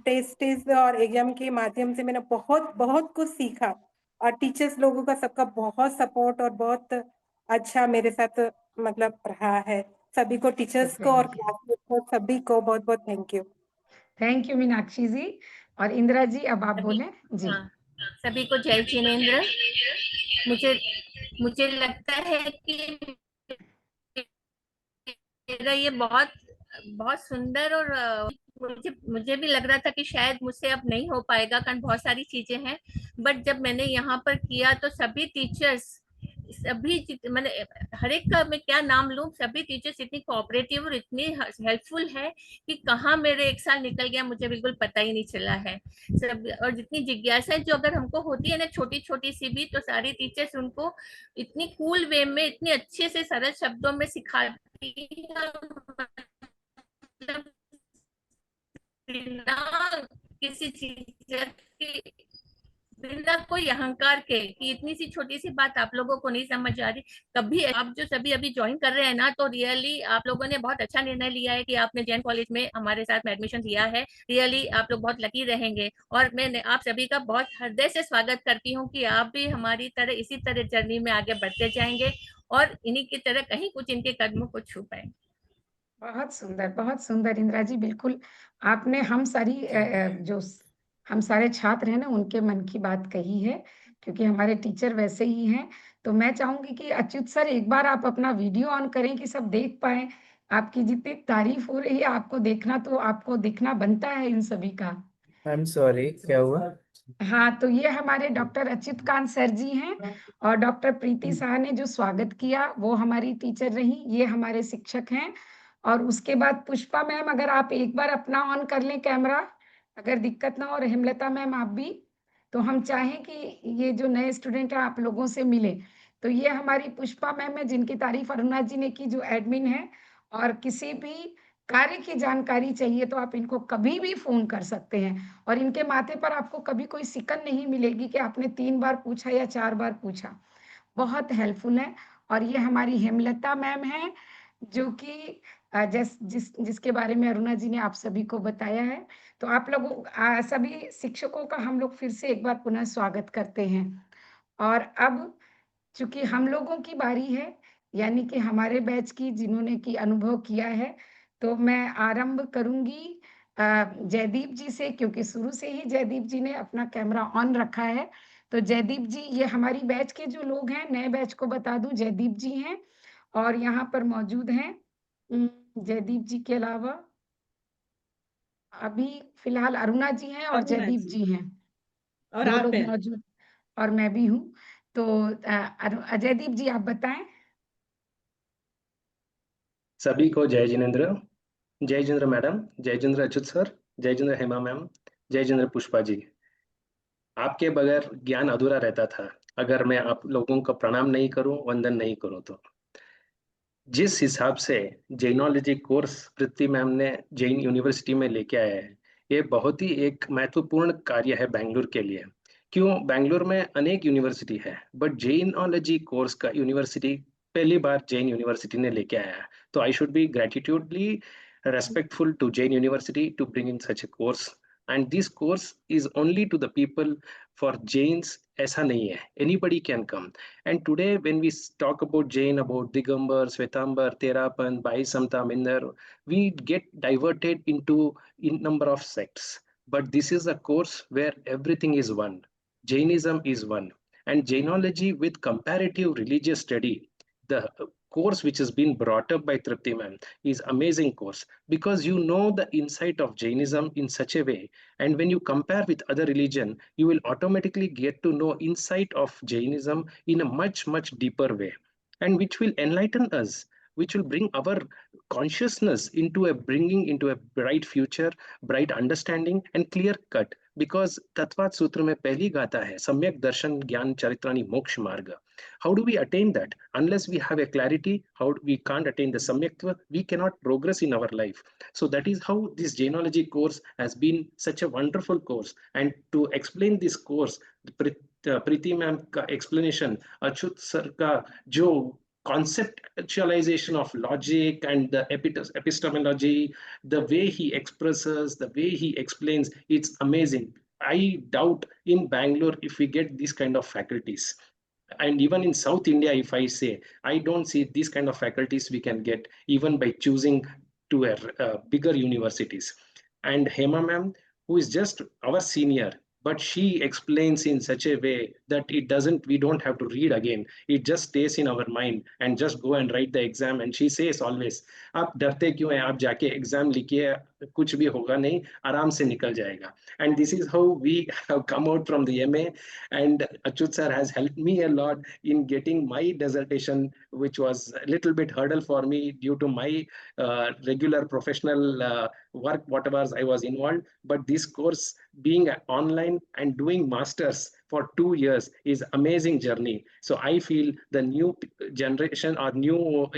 टेस्ट और एग्जाम के माध्यम से मैंने बहुत बहुत कुछ सीखा, और टीचर्स लोगों का सबका बहुत सपोर्ट और बहुत अच्छा मेरे साथ मतलब रहा है। सभी को, टीचर्स को और क्लासमेट को, सभी को बहुत बहुत थैंक यू मीनाक्षी जी। और इंदिरा जी, अब आप बोलें जी। हाँ, सभी को जय जिनेंद्र। मुझे लगता है कि मेरा ये बहुत बहुत सुंदर, और मुझे भी लग रहा था कि शायद मुझसे अब नहीं हो पाएगा, कारण बहुत सारी चीजें हैं। बट जब मैंने यहाँ पर किया तो सभी टीचर्स, मैंने हर एक का मैं क्या नाम लूं, सभी टीचर्स इतनी कोऑपरेटिव और इतनी हेल्पफुल है कि कहाँ मेरे 1 साल निकल गया मुझे बिल्कुल पता ही नहीं चला है। सब, और जितनी जिज्ञासा जो अगर हमको होती है ना, छोटी छोटी सी भी, तो सारी टीचर्स उनको इतनी कूल वे में, इतने अच्छे से सरल शब्दों में सिखाती है, मतलब बिना किसी चीज के, बिना कोई अहंकार के, कि इतनी सी छोटी सी बात आप लोगों को नहीं समझ आ रही। कभी आप जो सभी अभी ज्वाइन कर रहे हैं ना, तो रियली आप लोगों ने बहुत अच्छा निर्णय लिया है कि आपने जैन कॉलेज में हमारे साथ में एडमिशन लिया है। रियली आप लोग बहुत लकी रहेंगे, और मैं आप सभी का बहुत हृदय से स्वागत करती हूँ कि आप भी हमारी तरह इसी तरह जर्नी में आगे बढ़ते जाएंगे और इन्हीं की तरह कहीं कुछ इनके कदमों को छू पाएंगे। बहुत सुंदर इंदिरा जी। बिल्कुल आपने जो हम सारे छात्र हैं ना, उनके मन की बात कही है, क्योंकि हमारे टीचर वैसे ही हैं। तो मैं चाहूंगी कि अच्युत सर, एक बार आप अपना वीडियो ऑन करें कि सब देख पाए। आपकी जितनी तारीफ हो रही है, आपको देखना तो आपको दिखना बनता है इन सभी का। आई एम सॉरी, क्या हुआ? हाँ, तो ये हमारे डॉक्टर अच्युत कांत सर जी हैं और डॉक्टर प्रीति शाह ने जो स्वागत किया वो हमारी टीचर रही, ये हमारे शिक्षक हैं। और उसके बाद पुष्पा मैम, अगर आप एक बार अपना ऑन कर लें कैमरा, अगर दिक्कत ना हो, और हेमलता मैम आप भी, तो हम चाहें कि ये जो नए स्टूडेंट हैं आप लोगों से मिले। तो ये हमारी पुष्पा मैम है जिनकी तारीफ अरुणा जी ने की, जो एडमिन है। और किसी भी कार्य की जानकारी चाहिए तो आप इनको कभी भी फोन कर सकते हैं, और इनके माथे पर आपको कभी कोई सिकन नहीं मिलेगी कि आपने 3 बार पूछा या 4 बार पूछा। बहुत हेल्पफुल है। और ये हमारी हेमलता मैम है, जो कि जिसके बारे में अरुणा जी ने आप सभी को बताया है। तो आप लोगों सभी शिक्षकों का हम लोग फिर से एक बार पुनः स्वागत करते हैं। और अब चूंकि हम लोगों की बारी है, यानी कि हमारे बैच की, जिन्होंने की अनुभव किया है, तो मैं आरंभ करूंगी जयदीप जी से, क्योंकि शुरू से ही जयदीप जी ने अपना कैमरा ऑन रखा है। तो जयदीप जी, ये हमारी बैच के जो लोग हैं, नए बैच को बता दूं, जयदीप जी हैं और यहाँ पर मौजूद हैं। जयदीप जी के अलावा अभी फिलहाल अरुणा जी हैं और अरुणा जयदीप जी। जी हैं, और 2 आप लोग हैं। मौजूद, और मैं भी हूँ। तो जयदीप जी आप बताएं। सभी को जय जिनेन्द्र। जय जिनेन्द्र मैडम, जय जिनेन्द्र अच्युत सर, जय जिनेन्द्र हेमा मैम, जय जिनेन्द्र पुष्पा जी। आपके बगैर ज्ञान अधूरा रहता था अगर मैं आप लोगों का प्रणाम नहीं करूं, वंदन नहीं करूं तो। जिस हिसाब से जैनोलॉजी कोर्स पृथ्वी मैम ने जैन यूनिवर्सिटी में लेके आया है, ये बहुत ही एक महत्वपूर्ण कार्य है बेंगलुरु के लिए। क्यों? बेंगलुरु में अनेक यूनिवर्सिटी है, बट जैनोलॉजी कोर्स का यूनिवर्सिटी पहली बार जैन यूनिवर्सिटी ने लेके आया है। तो I should be gratitudely respectful to Jain University to bring in such a course, and this course is only to the people for Jains. ऐसा नहीं है, anybody can come. And today when we talk about Jain, about Digambar, Svetambar, Terapan, Bhai Minder, we get diverted into in number of sects, but this is a course where everything is one. Jainism is one, and Jainology with comparative religious study, the course which has been brought up by Tripti ma'am, is amazing course, because you know the insight of Jainism in such a way, and when you compare with other religion, you will automatically get to know insight of Jainism in a much deeper way, and which will enlighten us, which will bring our consciousness into a bringing into a bright future, bright understanding and clear cut. Because तत्वात सूत्र में पहली गाथा है सम्यक दर्शन ज्ञान चरित्राणि मोक्ष मार्ग. How do we attain that? Unless we have a clarity, how we can't attain the samyaktva, we cannot progress in our life. So that is how this Jainology course has been such a wonderful course. And to explain this course, Preeti ma'am का explanation, Achut sir का जो conceptualization of logic and the epistemology, the way he expresses, the way he explains, it's amazing. I doubt in Bangalore if we get these kind of faculties. And even in South India, if I say, I don't see these kind of faculties we can get even by choosing to a bigger universities. And Hema ma'am, who is just our senior, but she explains in such a way that we don't have to read again. It just stays in our mind and just go and write the exam. And she says always, आप डरते क्यों हैं? आप जाके एग्जाम लिखिए, कुछ भी होगा नहीं, आराम से निकल जाएगा. And this is how we have come out from the MA. And Achut sir has helped me a lot in getting my dissertation, which was a little bit hurdle for me due to my regular professional work, whatever I was involved. But this course being online and doing masters for 2 years is amazing journey. So I feel the new generation or new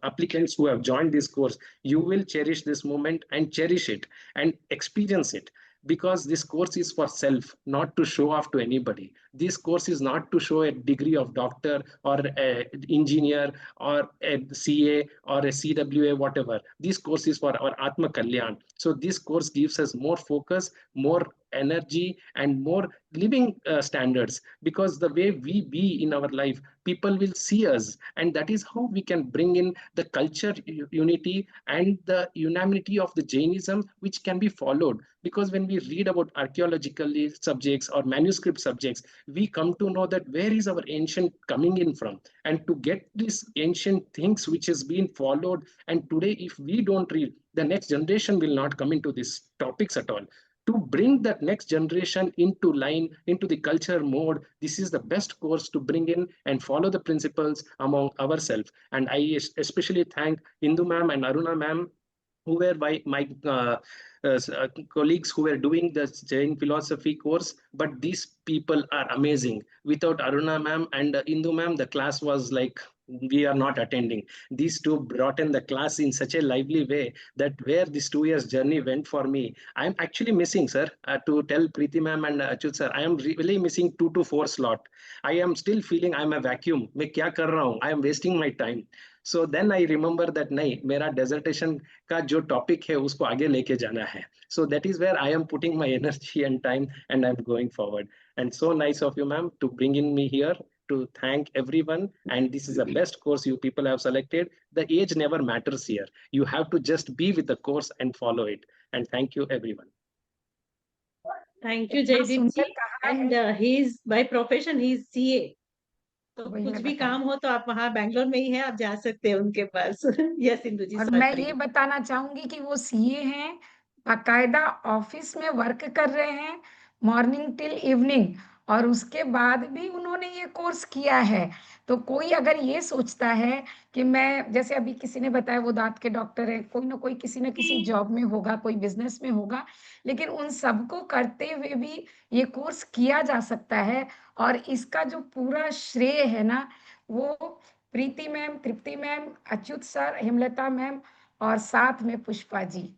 applicants who have joined this course, you will cherish this moment and cherish it and experience it, because this course is for self, not to show off to anybody. This course is not to show a degree of doctor or an engineer or a CA or a CWA, whatever. This course is for our Atma Kalyan. So this course gives us more focus, more energy and more living standards, because the way we be in our life, people will see us, and that is how we can bring in the culture unity and the unanimity of the Jainism, which can be followed. Because when we read about archaeological subjects or manuscript subjects, we come to know that where is our ancient coming in from, and to get these ancient things which has been followed. And today if we don't read, the next generation will not come into these topics at all. to bring that next generation into line, into the culture mode. This is the best course to bring in and follow the principles among ourselves. And I especially thank Indu ma'am and Aruna ma'am, who were my colleagues who were doing the Jain philosophy course. But these people are amazing. Without Aruna ma'am and Indu ma'am, the class was like, we are not attending. These two brought in the class in such a lively way that where this 2 years journey went for me, I'm actually missing, sir, to tell Preeti ma'am and Achyut sir, I am really missing 2 to 4 slot. I am still feeling I'm a vacuum. मैं क्या कर रहा हूँ? I am wasting my time. So then I remember that नहीं, मेरा dissertation का जो topic है उसको आगे लेके जाना है. So that is where I am putting my energy and time, and I'm going forward. And so nice of you, ma'am, to bring in me here to thank everyone. And this is the best course you people have selected. The age never matters here. You have to just be with the course and follow it. And thank you, everyone. Thank you, इतना Jaideep सुंदर ji. कहा है। And he is by profession he is CA. तो वही कुछ मैं भी बता काम हो तो आप वहाँ बैंगलोर में ही है, आप जा सकते हैं उनके पास. यस इंदु जी, और मैं सॉरी. ये बताना चाहूंगी कि वो सीए हैं, बाकायदा ऑफिस में वर्क कर रहे हैं मॉर्निंग टिल इवनिंग, और उसके बाद भी उन्होंने ये कोर्स किया है। तो कोई अगर ये सोचता है कि मैं, जैसे अभी किसी ने बताया वो दांत के डॉक्टर है, कोई ना कोई किसी न किसी जॉब में होगा, कोई बिजनेस में होगा, लेकिन उन सबको करते हुए भी ये कोर्स किया जा सकता है। और इसका जो पूरा श्रेय है ना, वो Preeti ma'am, Tripti ma'am, Achyut sir, Hemlata ma'am और साथ में पुष्पा जी,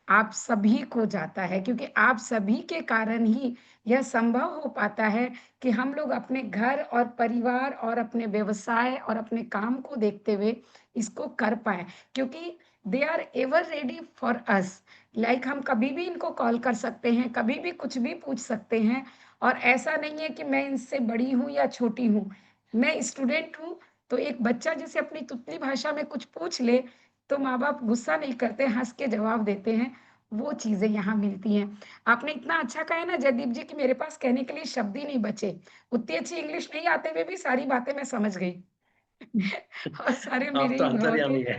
आप सभी को जाता है, क्योंकि आप सभी के कारण ही यह संभव हो पाता है कि हम लोग अपने घर और परिवार और अपने व्यवसाय और अपने काम को देखते हुए इसको कर पाए, क्योंकि they are ever ready for us. Like हम कभी भी इनको कॉल कर सकते हैं, कभी भी कुछ भी पूछ सकते हैं। और ऐसा नहीं है कि मैं इनसे बड़ी हूँ या छोटी हूँ, मैं स्टूडेंट हूँ। तो एक बच्चा जैसे अपनी तुतली भाषा में कुछ पूछ ले तो माँ बाप गुस्सा नहीं करते, हंस के जवाब देते हैं। वो चीजें यहाँ मिलती हैं। आपने इतना अच्छा कहा है ना जयदीप जी कि मेरे पास कहने के लिए शब्द ही नहीं बचे। उतनी अच्छी इंग्लिश नहीं आते हुए भी सारी बातें मैं समझ गई। और सारे आप मेरे तो ही भाव थे। अंतर्यामी है।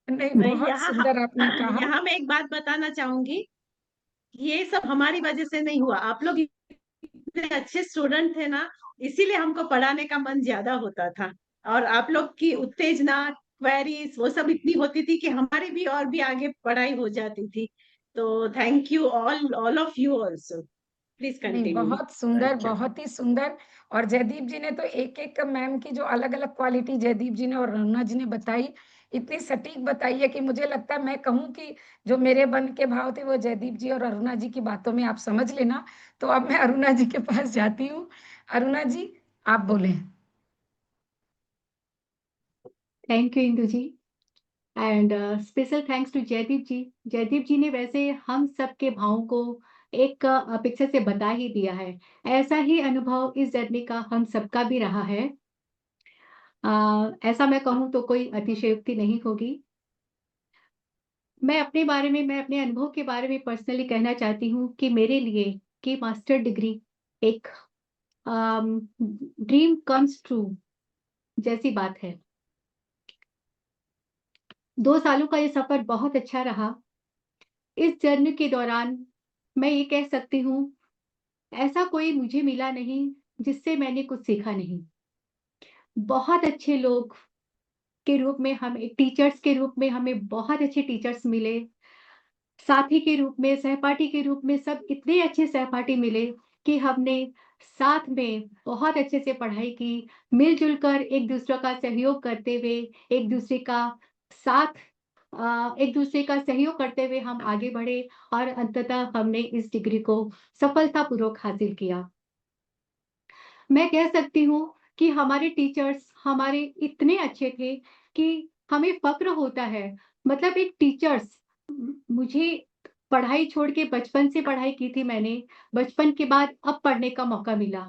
नहीं, बहुत सुंदर आपने कहा। यहाँ मैं एक बात बताना चाहूंगी, ये सब हमारी वजह से नहीं हुआ, आप लोग इतने अच्छे स्टूडेंट थे ना, इसीलिए हमको पढ़ाने का मन ज्यादा होता था। और आप लोग की उत्तेजना, क्वेरीज वो सब इतनी होती थी कि हमारी भी और भी आगे पढ़ाई हो जाती थी। तो thank you all of you also. Please नहीं, कंटिन्यू. बहुत सुंदर, Thank you. बहुत ही सुंदर। और जयदीप जी ने तो एक एक मैम की जो अलग अलग क्वालिटी जयदीप जी ने और ररुणा जी ने बताई, इतनी सटीक बताई है कि मुझे लगता है मैं कहूँ कि जो मेरे मन के भाव थे वो जयदीप जी और अरुणा जी की बातों में आप समझ लेना। तो अब मैं अरुणा जी के पास जाती हूँ। अरुणा जी, आप बोले। Thank you Indu ji, and special thanks to Jaideep ji. Jaideep ji ने वैसे हम सबके भावों को एक पिक्चर से बता ही दिया है। ऐसा ही अनुभव इस जर्नी का हम सबका भी रहा है। ऐसा मैं कहूँ तो कोई अतिशयोक्ति नहीं होगी। मैं अपने अनुभव के बारे में पर्सनली कहना चाहती हूँ कि मेरे लिए कि मास्टर डिग्री एक ड्रीम कम्स ट्रू जैसी बात है। 2 सालों का ये सफर बहुत अच्छा रहा। इस जर्नी के दौरान मैं ये कह सकती हूँ, ऐसा कोई मुझे मिला नहीं जिससे मैंने कुछ सीखा नहीं। बहुत अच्छे लोग के रूप में हमें, टीचर्स के रूप में हमें बहुत अच्छे टीचर्स मिले। साथी के रूप में, सहपाठी के रूप में सब इतने अच्छे सहपाठी मिले कि हमने साथ में बहुत अच्छे से पढ़ाई की, मिल-जुल कर एक दूसरे का सहयोग करते हुए, एक दूसरे का साथ एक दूसरे का सहयोग करते हुए हम आगे बढ़े और अंततः हमने इस डिग्री को सफलतापूर्वक हासिल किया। मैं कह सकती हूँ कि हमारे टीचर्स हमारे इतने अच्छे थे कि हमें फ़क्र होता है। मतलब एक टीचर्स, मुझे पढ़ाई छोड़ के बचपन से पढ़ाई की थी मैंने, बचपन के बाद अब पढ़ने का मौका मिला।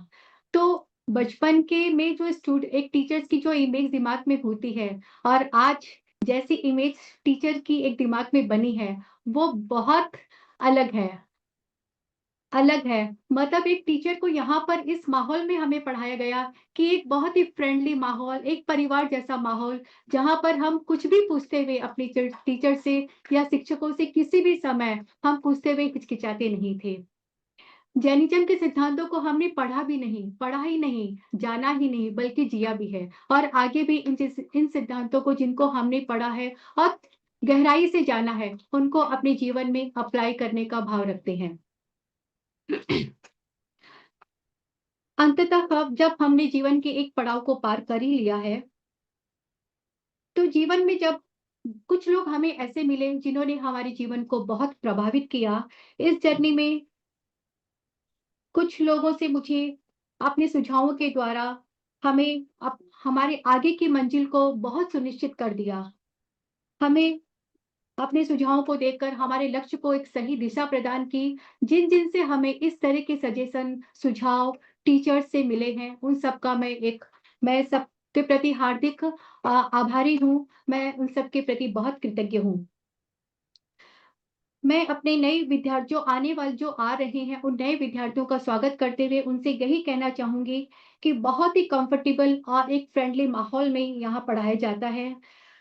तो बचपन के में जो एक टीचर्स की जो इमेज दिमाग में होती है और आज जैसी इमेज टीचर की एक दिमाग में बनी है, वो बहुत अलग है। अलग है। मतलब एक टीचर को यहाँ पर इस माहौल में हमें पढ़ाया गया कि एक बहुत ही फ्रेंडली माहौल, एक परिवार जैसा माहौल, जहाँ पर हम कुछ भी पूछते हुए अपनी टीचर से या शिक्षकों से किसी भी समय हम पूछते हुए हिचकिचाते नहीं थे। जैनिज्म के सिद्धांतों को हमने पढ़ा ही नहीं, जाना ही नहीं, बल्कि जिया भी है। और आगे भी इन सिद्धांतों को जिनको हमने पढ़ा है और गहराई से जाना है, उनको अपने जीवन में अप्लाई करने का भाव रखते हैं। अंततः जब हमने जीवन के एक पड़ाव को पार कर ही लिया है, तो जीवन में जब कुछ लोग हमें ऐसे मिले जिन्होंने हमारे जीवन को बहुत प्रभावित किया, इस जर्नी में कुछ लोगों से मुझे अपने सुझावों के द्वारा हमारे आगे की मंजिल को बहुत सुनिश्चित कर दिया। हमें अपने सुझावों को देखकर हमारे लक्ष्य को एक सही दिशा प्रदान की। जिन से हमें इस तरह के सजेशन, सुझाव टीचर्स से मिले हैं, उन सबका मैं सबके प्रति हार्दिक आभारी हूँ। मैं उन सबके प्रति बहुत कृतज्ञ हूँ। मैं अपने नए विद्यार्थियों जो आ रहे हैं, उन नए विद्यार्थियों का स्वागत करते हुए उनसे यही कहना चाहूंगी कि बहुत ही कंफर्टेबल और एक फ्रेंडली माहौल में यहाँ पढ़ाया जाता है।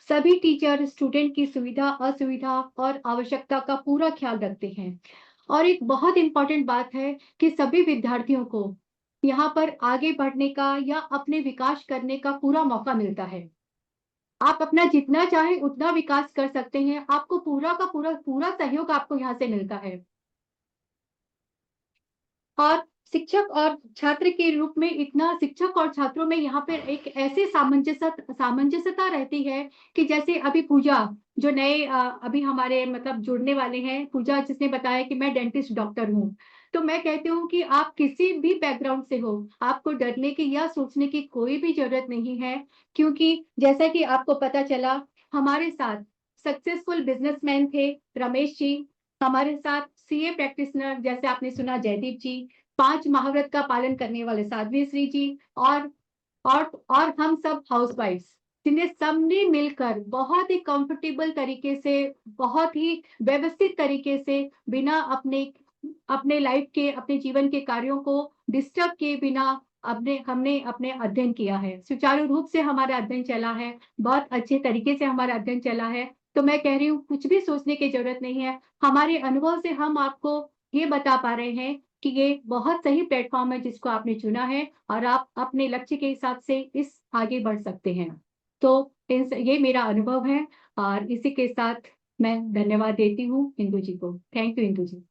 सभी टीचर स्टूडेंट की सुविधा, असुविधा और आवश्यकता का पूरा ख्याल रखते हैं। और एक बहुत इंपॉर्टेंट बात है कि सभी विद्यार्थियों को यहाँ पर आगे बढ़ने का या अपने विकास करने का पूरा मौका मिलता है। आप अपना जितना चाहे उतना विकास कर सकते हैं। आपको पूरा का पूरा सहयोग आपको यहाँ से मिलता है। और शिक्षक और छात्र के रूप में शिक्षक और छात्रों में यहाँ पे एक ऐसे सामंजस्यता रहती है कि जैसे अभी पूजा जो नए अभी हमारे मतलब जुड़ने वाले हैं, पूजा जिसने बताया कि मैं डेंटिस्ट डॉक्टर हूँ, तो मैं कहती हूँ कि आप किसी भी बैकग्राउंड से हो, आपको डरने की या सोचने की कोई भी जरूरत नहीं है। क्योंकि जैसा कि आपको पता चला, हमारे साथ सक्सेसफुल बिजनेसमैन थे रमेश जी, हमारे साथ सीए प्रैक्टिशनर जैसे आपने सुना जयदीप जी, 5 महाव्रत का पालन करने वाले साध्वी श्री जी, और हम सब हाउसवाइफ्स, जिन्हें सबने मिलकर बहुत ही कंफर्टेबल तरीके से, बहुत ही व्यवस्थित तरीके से, बिना अपने लाइफ के, अपने जीवन के कार्यों को डिस्टर्ब किए बिना हमने अपने अध्ययन किया है। सुचारू रूप से हमारा अध्ययन चला है, बहुत अच्छे तरीके से हमारा अध्ययन चला है। तो मैं कह रही हूँ कुछ भी सोचने की जरूरत नहीं है। हमारे अनुभव से हम आपको ये बता पा रहे हैं कि ये बहुत सही प्लेटफॉर्म है जिसको आपने चुना है, और आप अपने लक्ष्य के हिसाब से इस आगे बढ़ सकते हैं। तो ये मेरा अनुभव है, और इसी के साथ मैं धन्यवाद देती हूँ इंदु जी को। थैंक यू इंदु जी।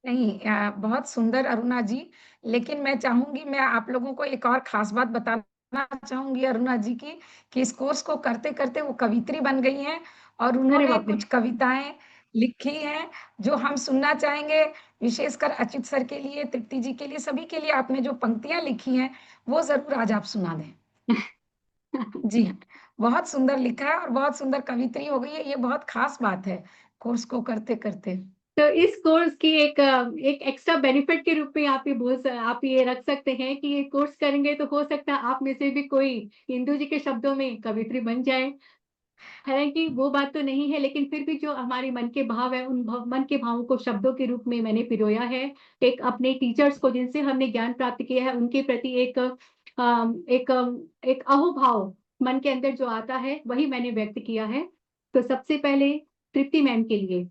नहीं, बहुत सुंदर अरुणा जी। लेकिन मैं चाहूंगी, मैं आप लोगों को एक और खास बात बताना चाहूंगी अरुणा जी की, कि इस कोर्स को करते करते वो कवित्री बन गई हैं, और अरे उन्होंने बाप रे। कुछ कविताएं लिखी हैं जो हम सुनना चाहेंगे। विशेषकर अच्युत सर के लिए, तृप्ति जी के लिए, सभी के लिए आपने जो पंक्तियां लिखी हैं वो जरूर आज आप सुना दें। जी हाँ, बहुत सुंदर लिखा है और बहुत सुंदर कवित्री हो गई है। ये बहुत खास बात है कोर्स को करते करते। तो इस कोर्स की एक एक्स्ट्रा बेनिफिट के रूप में आप ये रख सकते हैं कि ये कोर्स करेंगे तो हो सकता है आप में से भी कोई इंदु जी के शब्दों में कवित्री बन जाए। हालांकि वो बात तो नहीं है, लेकिन फिर भी जो हमारे मन के भाव है, उन मन के भावों को शब्दों के रूप में मैंने पिरोया है। एक अपने टीचर्स को जिनसे हमने ज्ञान प्राप्त किया है, उनके प्रति एक अहोभाव मन के अंदर जो आता है, वही मैंने व्यक्त किया है। तो सबसे पहले तृप्ति मैम के लिए,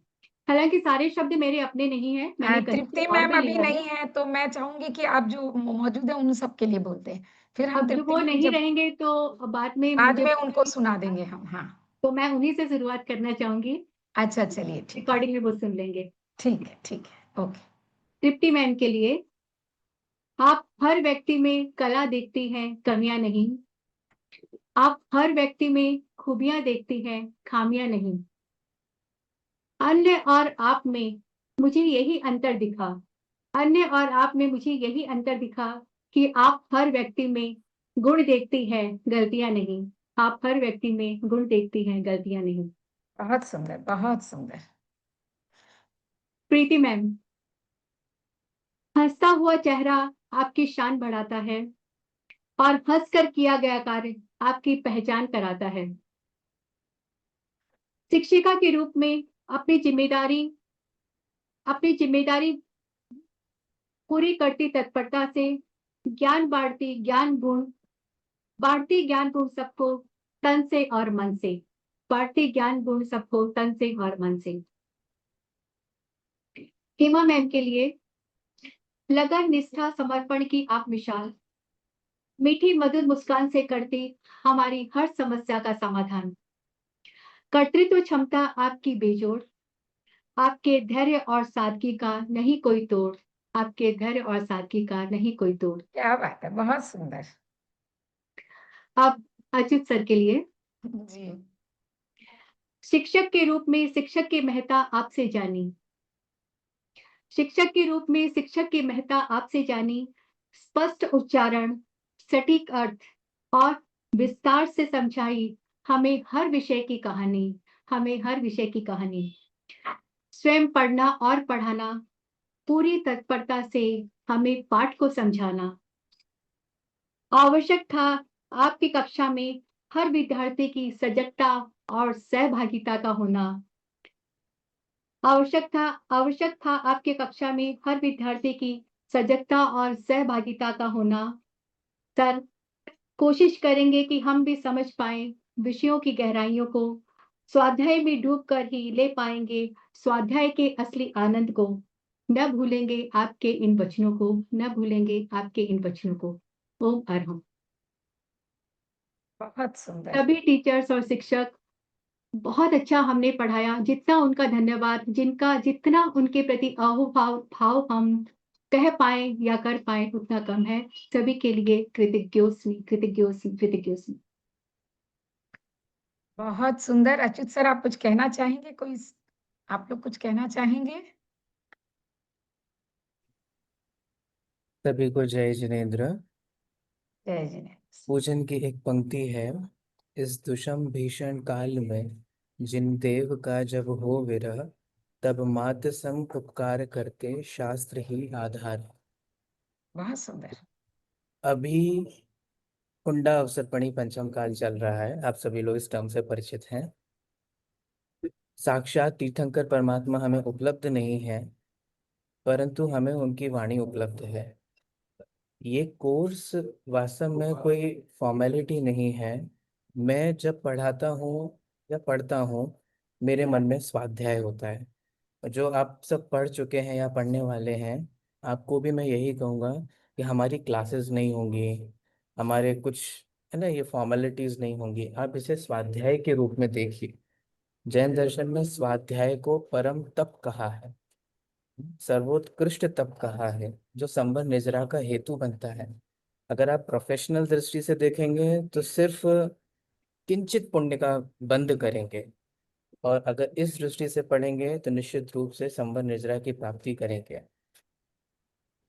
हालांकि सारे शब्द मेरे अपने नहीं है, मैंने कहीं से तृप्ति और मैम भी अभी लिया है। नहीं है, तो मैं चाहूंगी कि आप जो मौजूद है उन सब के लिए बोलते हैं, फिर हम अब जो तृप्ति वो मैम नहीं जब रहेंगे तो बाद में बाद मुझे में उनको सुना देंगे हम। हाँ, तो मैं उन्हीं से शुरुआत करना चाहूंगी। अच्छा, चलिए ठीक है, रिकॉर्डिंग में वो सुन लेंगे। ठीक है, ठीक है, ओके। तृप्ति मैम के लिए, आप हर व्यक्ति में कला देखती हैं, कमियां नहीं। आप हर व्यक्ति में खूबियां देखती हैं, खामियां नहीं। अन्य और आप में मुझे यही अंतर दिखा अन्य और आप में मुझे यही अंतर दिखा कि आप हर व्यक्ति में गुण देखती हैं, गलतियां नहीं। आप हर व्यक्ति में गुण देखती हैं, गलतियां नहीं। बहुत सुंदर, बहुत सुंदर। प्रीति मैम, हंसता हुआ चेहरा आपकी शान बढ़ाता है, और हंसकर किया गया कार्य आपकी पहचान कराता है। शिक्षिका के रूप में अपनी जिम्मेदारी अपनी जिम्मेदारी पूरी करती तत्परता से ज्ञान बांटती ज्ञान गुण सबको तन से और मन से, बांटती ज्ञान गुण सबको तन से और मन से। हेमा मैम के लिए लगन, निष्ठा, समर्पण की आप मिसाल, मीठी मधुर मुस्कान से करती हमारी हर समस्या का समाधान। कर्तृत्व क्षमता आपकी बेजोड़, आपके धैर्य और सादगी का नहीं कोई तोड़, आपके धैर्य और सादगी का नहीं कोई तोड़। क्या बात है, बहुत सुंदर। अब अच्युत सर के लिए जी। शिक्षक के रूप में शिक्षक की महत्ता आपसे जानी, शिक्षक के रूप में शिक्षक की महत्ता आपसे जानी, स्पष्ट उच्चारण, सटीक अर्थ और विस्तार से समझाई हमें हर विषय की कहानी, हमें हर विषय की कहानी। स्वयं पढ़ना और पढ़ाना, पूरी तत्परता से हमें पाठ को समझाना। आवश्यक था आपकी कक्षा में हर विद्यार्थी की सजगता और सहभागिता का होना। आवश्यक था आपके कक्षा में हर विद्यार्थी की सजगता और सहभागिता का होना। सर, कोशिश करेंगे कि हम भी समझ पाए विषयों की गहराइयों को, स्वाध्याय में डूबकर ही ले पाएंगे स्वाध्याय के असली आनंद को। न भूलेंगे आपके इन वचनों को, न भूलेंगे आपके इन वचनों को। ओम अरहम। बहुत सुंदर। सभी टीचर्स और शिक्षक, बहुत अच्छा हमने पढ़ाया। जितना उनका धन्यवाद, जितना उनके प्रति भाव हम कह पाए या कर पाए उतना कम है। सभी के लिए कृतज्ञोस्मि, कृतज्ञोस्मि, कृतज्ञोस्मि। बहुत सुंदर। अच्युत सर, आप कुछ कहना चाहेंगे? आप लोग कुछ कहना चाहेंगे? सभी को जय जिनेन्द्र। जय जिनेन्द्र। पूजन की एक पंक्ति है, इस दुषम भीषण काल में जिन देव का जब हो विरह, तब मात सम उपकार करते शास्त्र ही आधार। बहुत सुंदर। अभी कुंडा अवसर्पणी पंचम काल चल रहा है, आप सभी लोग इस टर्म से परिचित हैं। साक्षात तीर्थंकर परमात्मा हमें उपलब्ध नहीं है, परंतु हमें उनकी वाणी उपलब्ध है। ये कोर्स वास्तव में कोई फॉर्मेलिटी नहीं है। मैं जब पढ़ाता हूँ या पढ़ता हूँ, मेरे मन में स्वाध्याय होता है। जो आप सब पढ़ चुके हैं या पढ़ने वाले हैं, आपको भी मैं यही कहूँगा कि हमारी क्लासेस नहीं होंगी, हमारे कुछ है ना ये फॉर्मेलिटीज नहीं होंगी। आप इसे स्वाध्याय के रूप में देखिए। जैन दर्शन में स्वाध्याय को परम तप कहा है, सर्वोत्कृष्ट तप कहा है, जो संबर निजरा का हेतु बनता है। अगर आप प्रोफेशनल दृष्टि से देखेंगे तो सिर्फ किंचित पुण्य का बंद करेंगे, और अगर इस दृष्टि से पढ़ेंगे तो निश्चित रूप से संबर निजरा की प्राप्ति करेंगे।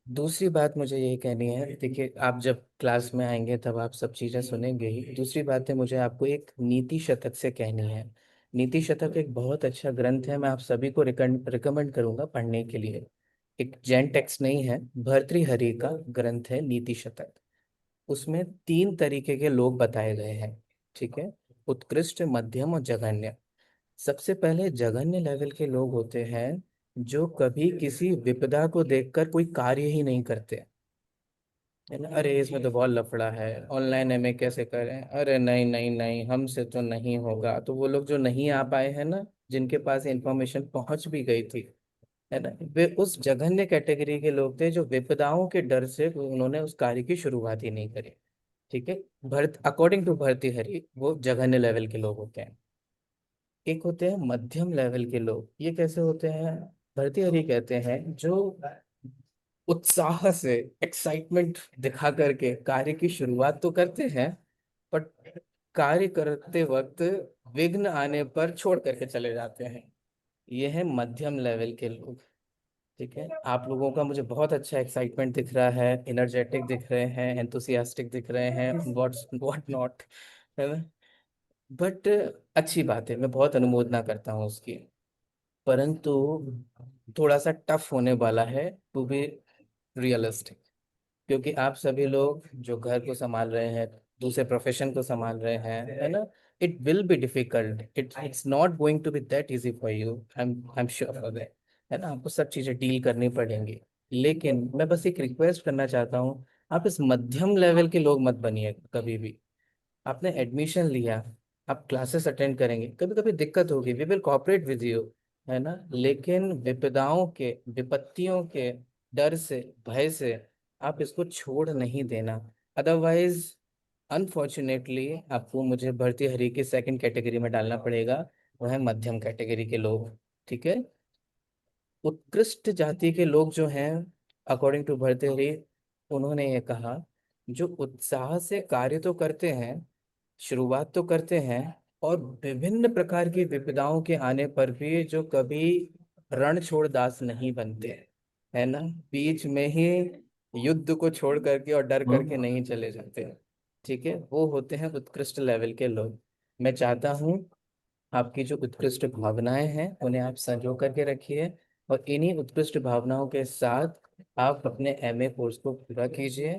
दूसरी बात मुझे यही कहनी है, देखिए आप जब क्लास में आएंगे तब आप सब चीज़ें सुनेंगे ही। दूसरी बात है, मुझे आपको एक नीति शतक से कहनी है। नीति शतक एक बहुत अच्छा ग्रंथ है, मैं आप सभी को रिकमेंड करूंगा पढ़ने के लिए। एक जैन टेक्स्ट नहीं है, भर्तृहरि का ग्रंथ है नीति शतक। उसमें 3 तरीके के लोग बताए गए हैं, ठीक है, उत्कृष्ट, मध्यम और जघन्य। सबसे पहले जघन्य लेवल के लोग होते हैं जो कभी किसी विपदा को देखकर कोई कार्य ही नहीं करते, है ना। अरे इसमें तो बहुत लफड़ा है, ऑनलाइन एमए कैसे करें, अरे नहीं नहीं नहीं हमसे तो नहीं होगा। तो वो लोग जो नहीं आ पाए हैं ना, जिनके पास इंफॉर्मेशन पहुंच भी गई थी, है ना, वे उस जघन्य कैटेगरी के लोग थे जो विपदाओं के डर से उन्होंने उस कार्य की शुरुआत ही नहीं करी, ठीक है। अकॉर्डिंग टू भर्तृहरि वो जघन्य लेवल के लोग होते हैं। एक होते हैं मध्यम लेवल के लोग। ये कैसे होते हैं? भर्तृहरि कहते हैं जो उत्साह से, एक्साइटमेंट दिखा करके कार्य की शुरुआत तो करते हैं, बट कार्य करते वक्त विघ्न आने पर छोड़ करके चले जाते हैं। ये है मध्यम लेवल के लोग, ठीक है। आप लोगों का मुझे बहुत अच्छा एक्साइटमेंट दिख रहा है, एनर्जेटिक दिख रहे हैं, एंथुसियास्टिक दिख रहे हैं, व्हाट नॉट, है ना। बट अच्छी बात है, मैं बहुत अनुमोदना करता हूँ उसकी। परंतु थोड़ा सा टफ होने वाला है टू बी रियलिस्टिक, क्योंकि आप सभी लोग जो घर को संभाल रहे हैं, दूसरे प्रोफेशन को संभाल रहे हैं, है ना, it will be difficult, it's not going to be that easy for you, I am sure for that, है ना, आपको सब चीजें डील करनी पड़ेंगी। लेकिन मैं बस एक रिक्वेस्ट करना चाहता हूँ, आप इस मध्यम लेवल के लोग मत बनिए कभी भी। आपने एडमिशन लिया, आप क्लासेस अटेंड करेंगे, कभी कभी दिक्कत होगी, we will cooperate with you, है ना, लेकिन विपदाओं के, विपत्तियों के डर से, भय से आप इसको छोड़ नहीं देना। अदरवाइज अनफॉर्चुनेटली आपको मुझे भर्ती हरी की सेकंड कैटेगरी में डालना पड़ेगा, वह है मध्यम कैटेगरी के लोग। ठीक है, उत्कृष्ट जाति के लोग जो हैं, अकॉर्डिंग टू भर्तृहरि, उन्होंने ये कहा, जो उत्साह से कार्य तो करते हैं, शुरुआत तो करते हैं, और विभिन्न प्रकार की विपदाओं के आने पर भी जो कभी रण छोड़ दास नहीं बनते, है ना, बीच में ही युद्ध को छोड़ करके और डर करके नहीं चले जाते। ठीक है, वो होते हैं उत्कृष्ट लेवल के लोग। मैं चाहता हूँ आपकी जो उत्कृष्ट भावनाएं हैं उन्हें आप संजो करके रखिए, और इन्हीं उत्कृष्ट भावनाओं के साथ आप अपने एमए कोर्स को पूरा कीजिए।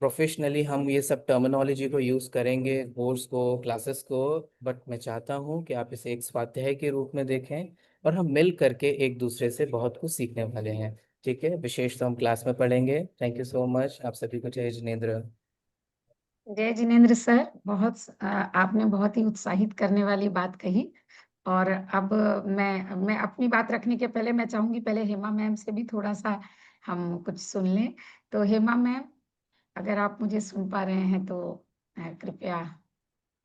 प्रोफेशनली हम ये सब टर्मिनोलॉजी को यूज़ करेंगे, कोर्स को, क्लासेस को, बट मैं चाहता हूँ कि आप इसे एक स्वाध्याय के रूप में देखें, और हम मिल करके एक दूसरे से बहुत कुछ सीखने वाले हैं। ठीक है, विशेष तो हम क्लास में पढ़ेंगे। थैंक यू सो मच, आप सभी को जय जिनेंद्र। जय जिनेंद्र सर, आपने बहुत ही उत्साहित करने वाली बात कही। और अब मैं अपनी बात रखने के पहले मैं चाहूंगी पहले हेमा मैम से भी थोड़ा सा हम कुछ सुन लें। तो हेमा मैम, अगर आप मुझे सुन पा रहे हैं तो कृपया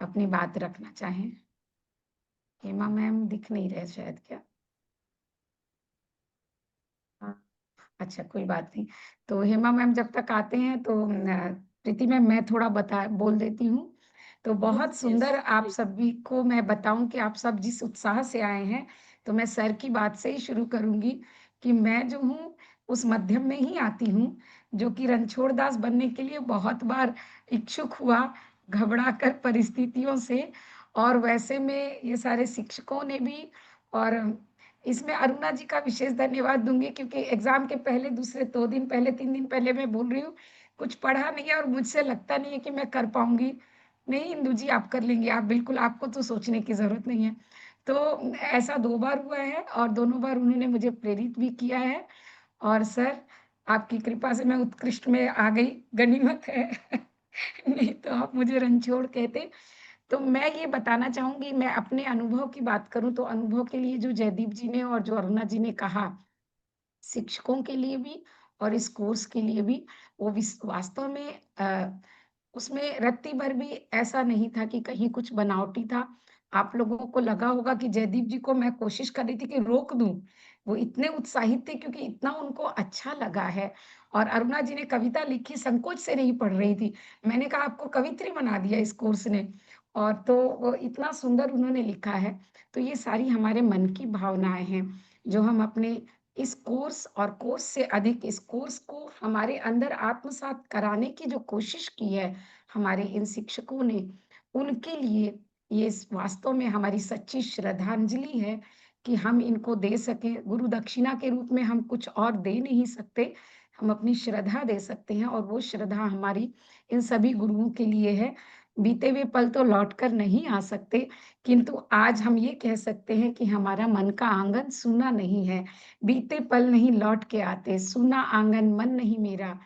अपनी बात रखना चाहें। हेमा मैम दिख नहीं रहे शायद, क्या? हाँ, अच्छा, कोई बात नहीं। तो हेमा मैम जब तक आते हैं तो प्रीति मैम, मैं थोड़ा बोल देती हूँ। तो बहुत सुंदर, आप सभी को मैं बताऊं कि आप सब जिस उत्साह से आए हैं, तो मैं सर की बात से ही शुरू करूंगी कि मैं जो हूँ उस मध्यम में ही आती हूँ, जो कि रणछोड़ दास बनने के लिए बहुत बार इच्छुक हुआ, घबरा कर परिस्थितियों से। और वैसे में ये सारे शिक्षकों ने भी, और इसमें अरुणा जी का विशेष धन्यवाद दूंगी, क्योंकि एग्जाम के पहले, दूसरे 2 दिन पहले, 3 दिन पहले मैं बोल रही हूँ, कुछ पढ़ा नहीं है और मुझसे लगता नहीं है कि मैं कर पाऊंगी। नहीं इंदु जी, आप कर लेंगे, आप बिल्कुल, आपको तो सोचने की जरूरत नहीं है। तो ऐसा 2 बार हुआ है, और दोनों बार उन्होंने मुझे प्रेरित भी किया है। और सर, आपकी कृपा से मैं उत्कृष्ट में आ गई, गनीमत है। नहीं तो आप मुझे रणछोड़ कहते। तो मैं ये बताना चाहूंगी, मैं अपने अनुभव की बात करूं तो अनुभव के लिए जो जयदीप जी ने और जो अरुणा जी ने कहा, शिक्षकों के लिए भी और इस कोर्स के लिए भी, वो वास्तव में उसमें रत्ती भर भी ऐसा नहीं था कि कहीं कुछ बनावटी था। आप लोगों को लगा होगा कि जयदीप जी को मैं कोशिश कर रही थी कि रोक दूं, वो इतने उत्साहित थे क्योंकि इतना उनको अच्छा लगा है। और अरुणा जी ने कविता लिखी, संकोच से नहीं पढ़ रही थी, मैंने कहा आपको कवित्री बना दिया इस कोर्स ने। और तो वो इतना सुंदर उन्होंने लिखा है। तो ये सारी हमारे मन की भावनाएं हैं, जो हम अपने इस कोर्स, और कोर्स से अधिक इस कोर्स को हमारे अंदर आत्मसात कराने की जो कोशिश की है हमारे इन शिक्षकों ने, उनके लिए ये वास्तव में हमारी सच्ची श्रद्धांजलि है कि हम इनको दे सकें। गुरु दक्षिणा के रूप में हम कुछ और दे नहीं सकते, हम अपनी श्रद्धा दे सकते हैं, और वो श्रद्धा हमारी इन सभी गुरुओं के लिए है। बीते हुए पल तो लौट कर नहीं आ सकते, किंतु आज हम ये कह सकते हैं कि हमारा मन का आंगन सूना नहीं है। बीते पल नहीं लौट के आते, सूना आंगन मन नहीं मेरा,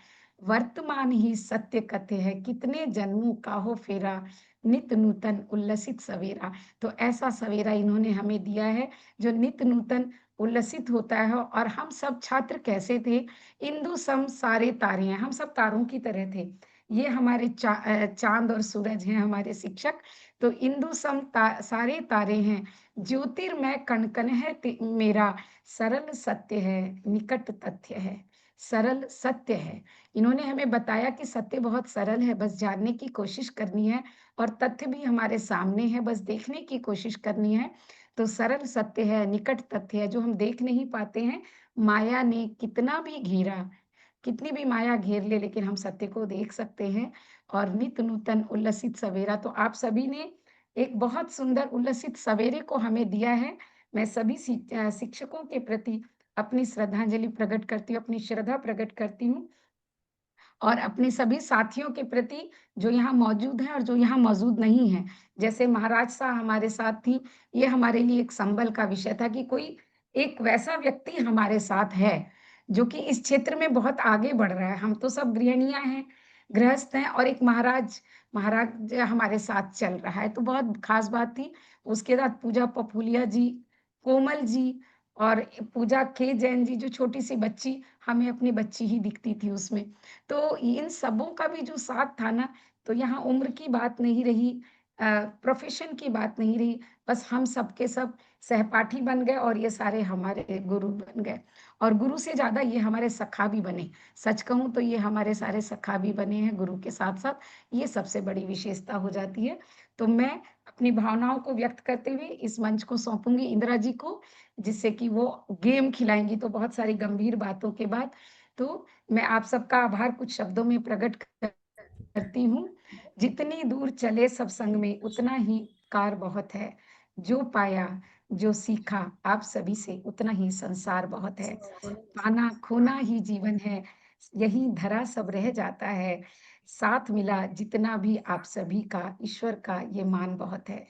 वर्तमान ही सत्य कथ्य है, कितने जन्मों का हो फेरा, नित नूतन उल्लसित सवेरा। तो ऐसा सवेरा इन्होंने हमें दिया है जो नित नूतन उल्लसित होता है। और हम सब छात्र कैसे थे? इंदु सम सारे तारे हैं, हम सब तारों की तरह थे। ये हमारे चांद और सूरज हैं हमारे शिक्षक। तो इंदु सम सारे तारे हैं, ज्योतिर्मय कण कण है मेरा, सरल सत्य है निकट तथ्य है, सरल सत्य है। इन्होंने हमें बताया कि सत्य बहुत सरल है, बस जानने की कोशिश करनी है, और तथ्य भी हमारे सामने है, बस देखने की कोशिश करनी है। तो सरल सत्य है, निकट तथ्य है, जो हम देख नहीं पाते हैं। माया ने कितना भी घेरा, कितनी भी माया घेर ले, लेकिन हम सत्य को देख सकते हैं। और नित नूतन उल्लसित सवेरा, तो आप सभी ने एक बहुत सुंदर उल्लसित सवेरे को हमें दिया है। मैं सभी शिक्षकों के प्रति अपनी श्रद्धांजलि प्रकट करती हूँ, अपनी श्रद्धा प्रकट करती हूँ, और अपने सभी साथियों के प्रति जो यहाँ मौजूद हैं और जो यहाँ मौजूद नहीं हैं। जैसे महाराज साहब हमारे साथ थी, ये हमारे लिए एक संबल का विषय था कि कोई एक वैसा व्यक्ति हमारे साथ है जो कि इस क्षेत्र में बहुत आगे बढ़ रहा है। हम तो सब गृहिणियाँ हैं, गृहस्थ हैं और एक महाराज हमारे साथ चल रहा है, तो बहुत खास बात थी। उसके बाद पूजा पफूलिया जी, कोमल जी और पूजा के जैन जी, जो छोटी-सी बच्ची, हमें अपनी बच्ची ही दिखती थी उसमें। तो इन सबों का भी जो साथ था ना, तो यहाँ उम्र की बात नहीं रही, प्रोफ़ेशन की बात नहीं रही, बस हम सब के सब सहपाठी बन गए और ये सारे हमारे गुरु बन गए और गुरु से ज़्यादा ये हमारे सखा भी बने। सच कहूँ तो ये हमारे सारे सखा भी बने हैं गुरु के साथ-साथ, ये सबसे बड़ी विशेषता हो जाती है। तो मैं अपनी भावनाओं को व्यक्त करते हुए इस मंच को सौंपूँगी इंदिरा जी को, जिससे कि वो गेम खिलाएँगी, तो बहुत सारी गंभीर बातों के बाद। तो मैं आप सबका आभार कुछ शब्दों में प्रकट करती हूँ। जितनी दूर चले सब संग में उतना ही कार बहुत है। जो पाया, जो सीखा आप सभी से उतना ही संसार बहुत है। पाना खोना ही जीवन है, यही धरा सब रह जाता है। साथ मिला जितना भी आप सभी का, ईश्वर का ये मान बहुत है।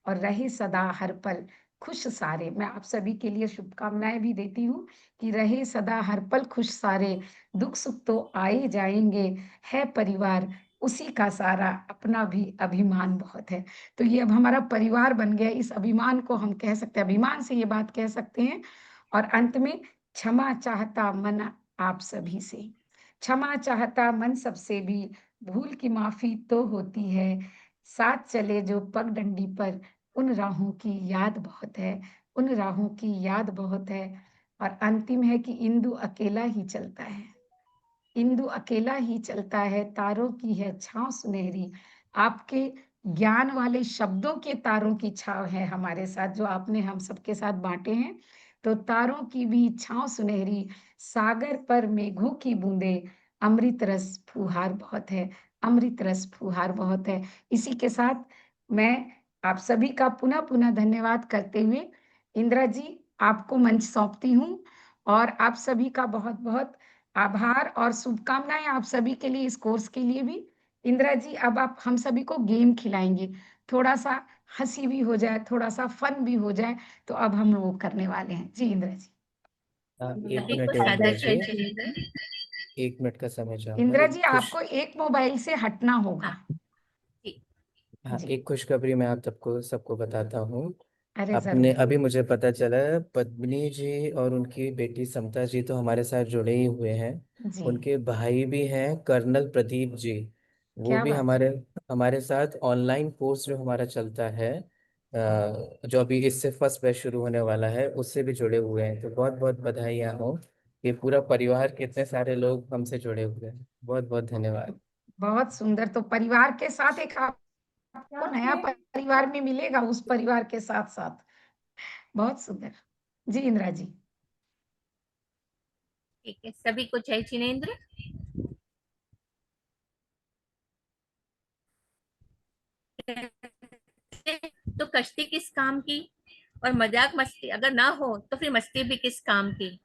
और रहे सदा हर पल खुश सारे। मैं आप सभी के लिए शुभकामनाएँ भी देती हूँ कि रहे सदा हर पल खुश सारे, दुख सुख तो आए जाएँगे, है परिवार उसी का सारा, अपना भी अभिमान बहुत है। तो ये अब हमारा परिवार बन गया, इस अभिमान को हम कह सकते हैं, अभिमान से ये बात कह सकते हैं। और अंत में क्षमा चाहता मन आप सभी से, क्षमा चाहता मन सबसे भी, भूल की माफ़ी तो होती है। साथ चले जो पगडंडी पर, उन राहों की याद बहुत है, उन राहों की याद बहुत है। और अंतिम है कि इंदु अकेला ही चलता है, इंदु अकेला ही चलता है, तारों की है छाँव सुनहरी। आपके ज्ञान वाले शब्दों के तारों की छाँव है हमारे साथ, जो आपने हम सबके साथ बाँटे हैं। तो तारों की भी छाँव सुनहरी, सागर पर मेघों की बूँदें, अमृत रस फुहार बहुत है, अमृत रस फुहार बहुत है। इसी के साथ मैं आप सभी का पुनः-पुनः धन्यवाद करते हुए इंदिरा जी, आपको मंच सौंपती हूँ और आप सभी का बहुत-बहुत आभार और शुभकामनाएँ आप सभी के लिए, इस कोर्स के लिए भी। इंदिरा जी, अब आप हम सभी को गेम खिलाएँगे। थोड़ा-सा हँसी भी हो जाए, थोड़ा-सा फन भी हो जाए, तो अब हम वो करने वाले हैं। जी, इंदिरा जी। एक सभी मिनट को सादर इंदिरा जय जी, जिनेंद्र। 1 मिनट का समय चाहूँगा। इंदिरा एक जी, खुश आपको एक मोबाइल से हटना होगा। हाँ, जी। एक खुशखबरी मैं आप सबको सबको बताता हूँ। अरे अपने ज़रूर। अभी मुझे पता चला पद्मिनी जी और उनकी बेटी समता जी तो हमारे साथ जुड़े ही हुए हैं। जी। उनके भाई भी हैं कर्नल प्रदीप जी, वो क्या भी बात है। हमारे हमारे साथ ऑनलाइन कोर्स जो हमारा चलता है, जो अभी इससे फर्स्ट बैच शुरू होने वाला है, उससे भी जुड़े हुए हैं। तो बहुत बहुत बधाइयाँ हो, ये पूरा परिवार के इतने सारे लोग हमसे जुड़े हुए हैं। बहुत बहुत धन्यवाद। बहुत सुंदर। तो परिवार के साथ एक आपको नया परिवार भी मिलेगा उस परिवार के साथ-साथ। बहुत सुंदर। जी, इंदिरा जी। ठीक है, सभी को जय जिनेंद्र। तो कश्ती किस काम की, और मजाक मस्ती अगर ना हो तो फिर मस्ती भी किस काम की।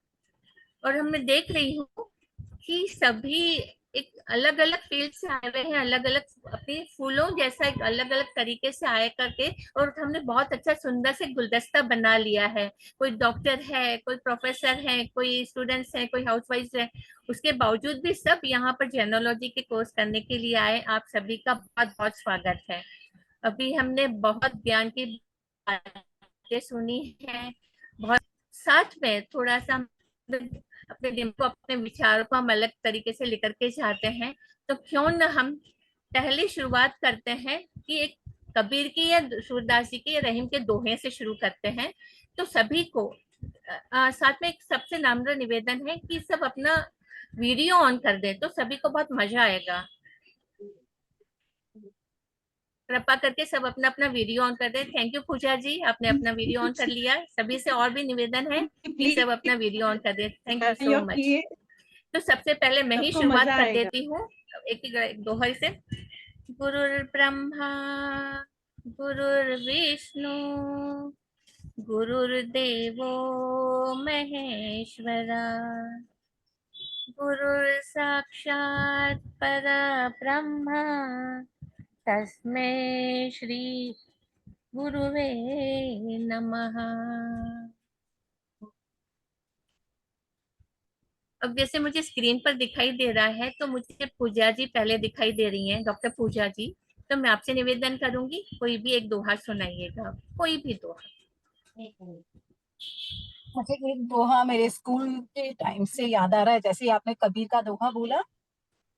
और हम मैं देख रही हूँ कि सभी एक अलग अलग फील्ड से आए हुए हैं, अलग अलग अपने फूलों जैसा एक अलग अलग तरीके से आए करके, और हमने बहुत अच्छा सुंदर से गुलदस्ता बना लिया है। कोई डॉक्टर है, कोई प्रोफेसर है, कोई स्टूडेंट्स है, कोई हाउसवाइफ है, उसके बावजूद भी सब यहाँ पर जेनोलॉजी के कोर्स करने के लिए आए। आप सभी का बहुत बहुत स्वागत है। अभी हमने बहुत ज्ञान की बातें सुनी है, बहुत साथ में थोड़ा सा अपने दिन को, अपने विचारों को हम अलग तरीके से लेकर के जाते हैं। तो क्यों न हम पहली शुरुआत करते हैं कि एक कबीर की या सूरदास जी की या रहीम के दोहे से शुरू करते हैं। तो सभी को साथ में एक सबसे नम्र निवेदन है कि सब अपना वीडियो ऑन कर दे, तो सभी को बहुत मजा आएगा। कृपा करके सब अपना अपना वीडियो ऑन कर दे। थैंक यू पूजा जी, आपने अपना वीडियो ऑन कर लिया। सभी से और भी निवेदन है कि सब अपना वीडियो ऑन कर दे। Thank you so much. तो सबसे पहले मैं ही सबको शुरुआत मजा कर आएगा। देती हूँ एक दोहे से। गुरुर्ब्रह्मा गुरुर्विष्णु गुरुर्देवो महेश्वरा, गुरुर् साक्षात् परब्रह्म, तस्मै श्री गुरुवे नमः। अब जैसे मुझे स्क्रीन पर दिखाई दे रहा है तो मुझे पूजा जी पहले दिखाई दे रही हैं, डॉक्टर पूजा जी। तो मैं आपसे निवेदन करूंगी, कोई भी एक दोहा सुनाइएगा, कोई भी दोहा। मुझे एक दोहा मेरे स्कूल के टाइम से याद आ रहा है, जैसे आपने कबीर का दोहा बोला,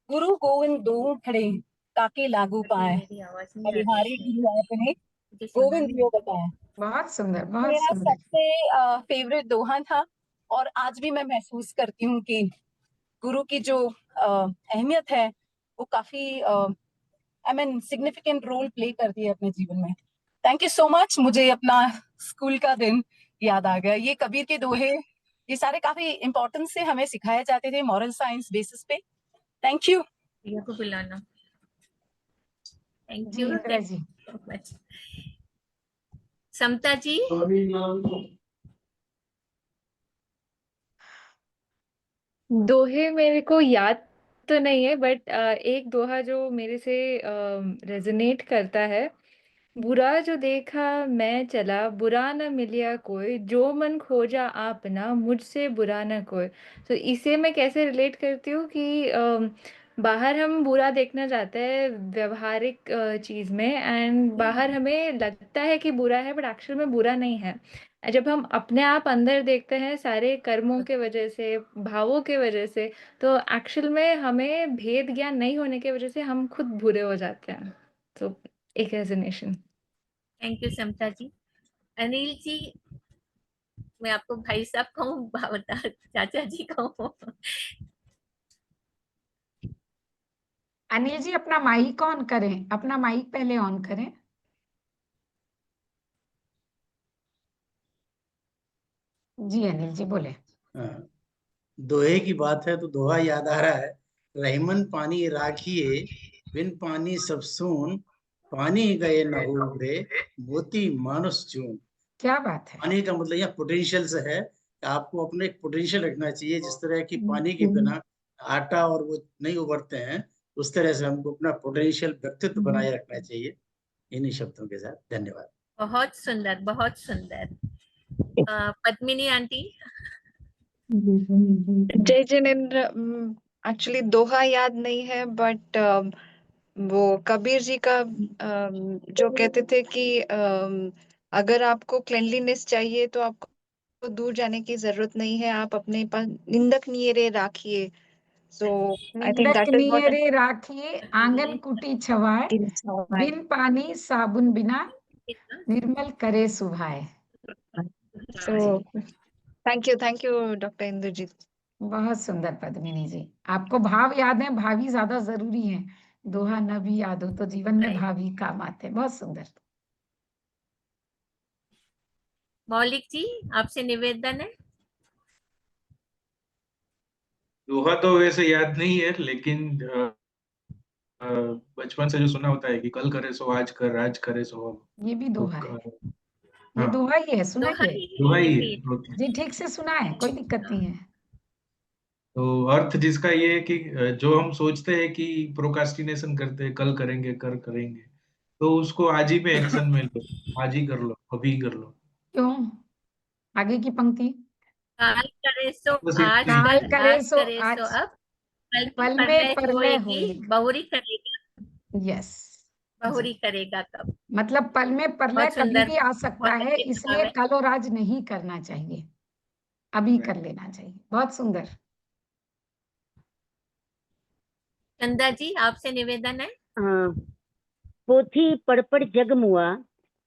गुरु गोविंद दो खड़े ताके लागू पाए, मेरी आवाज नहीं आ बलिहारी रही गुरु आपने मुझे सुना गोविंद नहीं। जो बताया। बहुत सुंदर, बहुत मेरा सुंदर। सबसे फेवरेट दोहा था, और आज भी मैं महसूस करती हूँ कि गुरु की जो अहमियत है वो काफी I mean significant role play करती है अपने जीवन में। थैंक यू सो मच, मुझे अपना स्कूल का दिन याद आ गया। ये कबीर के दोहे, ये सारे काफी इंपॉर्टेंस से हमें सिखाए जाते थे मॉरल साइंस बेसिस पे। Thank you. प्रिया को बुलाना। Thank ji you, Indira thank ji. You so much. समता जी। दोहे मेरे को याद तो नहीं है, बट एक दोहा जो मेरे से रेजोनेट करता है, बुरा जो देखा मैं चला, बुरा न मिलिया कोई, जो मन खोजा आपना, मुझसे बुरा न कोई। तो इसे मैं कैसे रिलेट करती हूँ कि बाहर हम बुरा देखना चाहते हैं व्यवहारिक चीज़ में, एंड बाहर हमें लगता है कि बुरा है, बट एक्चुअल में बुरा नहीं है। जब हम अपने आप अंदर देखते हैं सारे कर्मों के वजह से, भावों के वजह से, तो एक्चुअल में हमें भेद ज्ञान नहीं होने की वजह से हम खुद बुरे हो जाते हैं। तो एक रेजोनेशन। थैंक यू समता जी। अनिल जी, मैं आपको भाई साहब कहूँ, चाचा जी कहूँ? अनिल जी अपना माइक ऑन करें, अपना माइक पहले ऑन करें। जी अनिल जी बोले। हाँ, दोहे की बात है तो दोहा याद आ रहा है, रहीमन पानी राखिए, बिन पानी सब सून, पानी गए न उबरे, मोती मानुष चून। क्या बात है। पानी का मतलब यहाँ पोटेंशियल से है, आपको अपने एक पोटेंशियल रखना चाहिए। जिस तरह की पानी के बिना आटा और वो नहीं उबरते हैं, उस तरह से हमको अपना पोटेंशियल व्यक्तित्व बनाए रखना चाहिए। इन्हीं शब्दों के साथ धन्यवाद। बहुत सुंदर, बहुत सुंदर। पद्मिनी आंटी। जय जिनेंद्र। एक्चुअली दोहा याद नहीं है, बट वो कबीर जी का जो कहते थे कि अगर आपको क्लेanलीनेस चाहिए तो आपको दूर जाने की जरूरत नहीं है, आप अपने पास निंदक नियरे राखिए। सो आई थिंक निंदक दैट इज व्हाट नियरे राखिए, आंगन कुटी छवाए, बिन पानी साबुन बिना, निर्मल करे सुभाए। So thank you doctor Indrajeet. बहुत सुंदर पद्मिनी जी, आपको भाव याद है, भावी ज्यादा जरूरी है। दोहा न भी याद हो तो जीवन में भावी काम आते हैं। बहुत सुंदर। मौलिक जी, आपसे निवेदन है। दोहा तो वैसे याद नहीं है, लेकिन बचपन से जो सुना होता है कि कल करे सो आज कर, आज करे सो अब। ये भी तो दोहा है, ये हाँ, दोहा ही है, दोहा सुनाइए। ही दोहा है ही ये है। भी। ओके। जी ठीक से सुना है, कोई दिक्कत नहीं है। तो अर्थ जिसका ये है कि जो हम सोचते हैं कि प्रोकास्टिनेशन करते हैं, कल करेंगे, कर करेंगे, तो उसको आज ही में एक्शन में लो, आज ही कर लो, अभी कर लो। क्यों? आगे की पंक्ति। काल करे सो बस आज इतने काल कर, करे आज सो करे सो आज, अब, कल की पल में परलय प्रलय होएगी, होएगी। बहुरी करेगा, यस बहुरी जी, करेगा कब। मतलब पल में प्रलय बहुत कभी सुंदर, भी आ सकता बहुत है, अच्छे भाव इसलिए है। कल और आज नहीं करना चाहिए, अभी कर लेना चाहिए। बहुत सुंदर। चंदा जी, आपसे निवेदन है। हाँ, पोथी पढ़ पढ़ जग मुआ,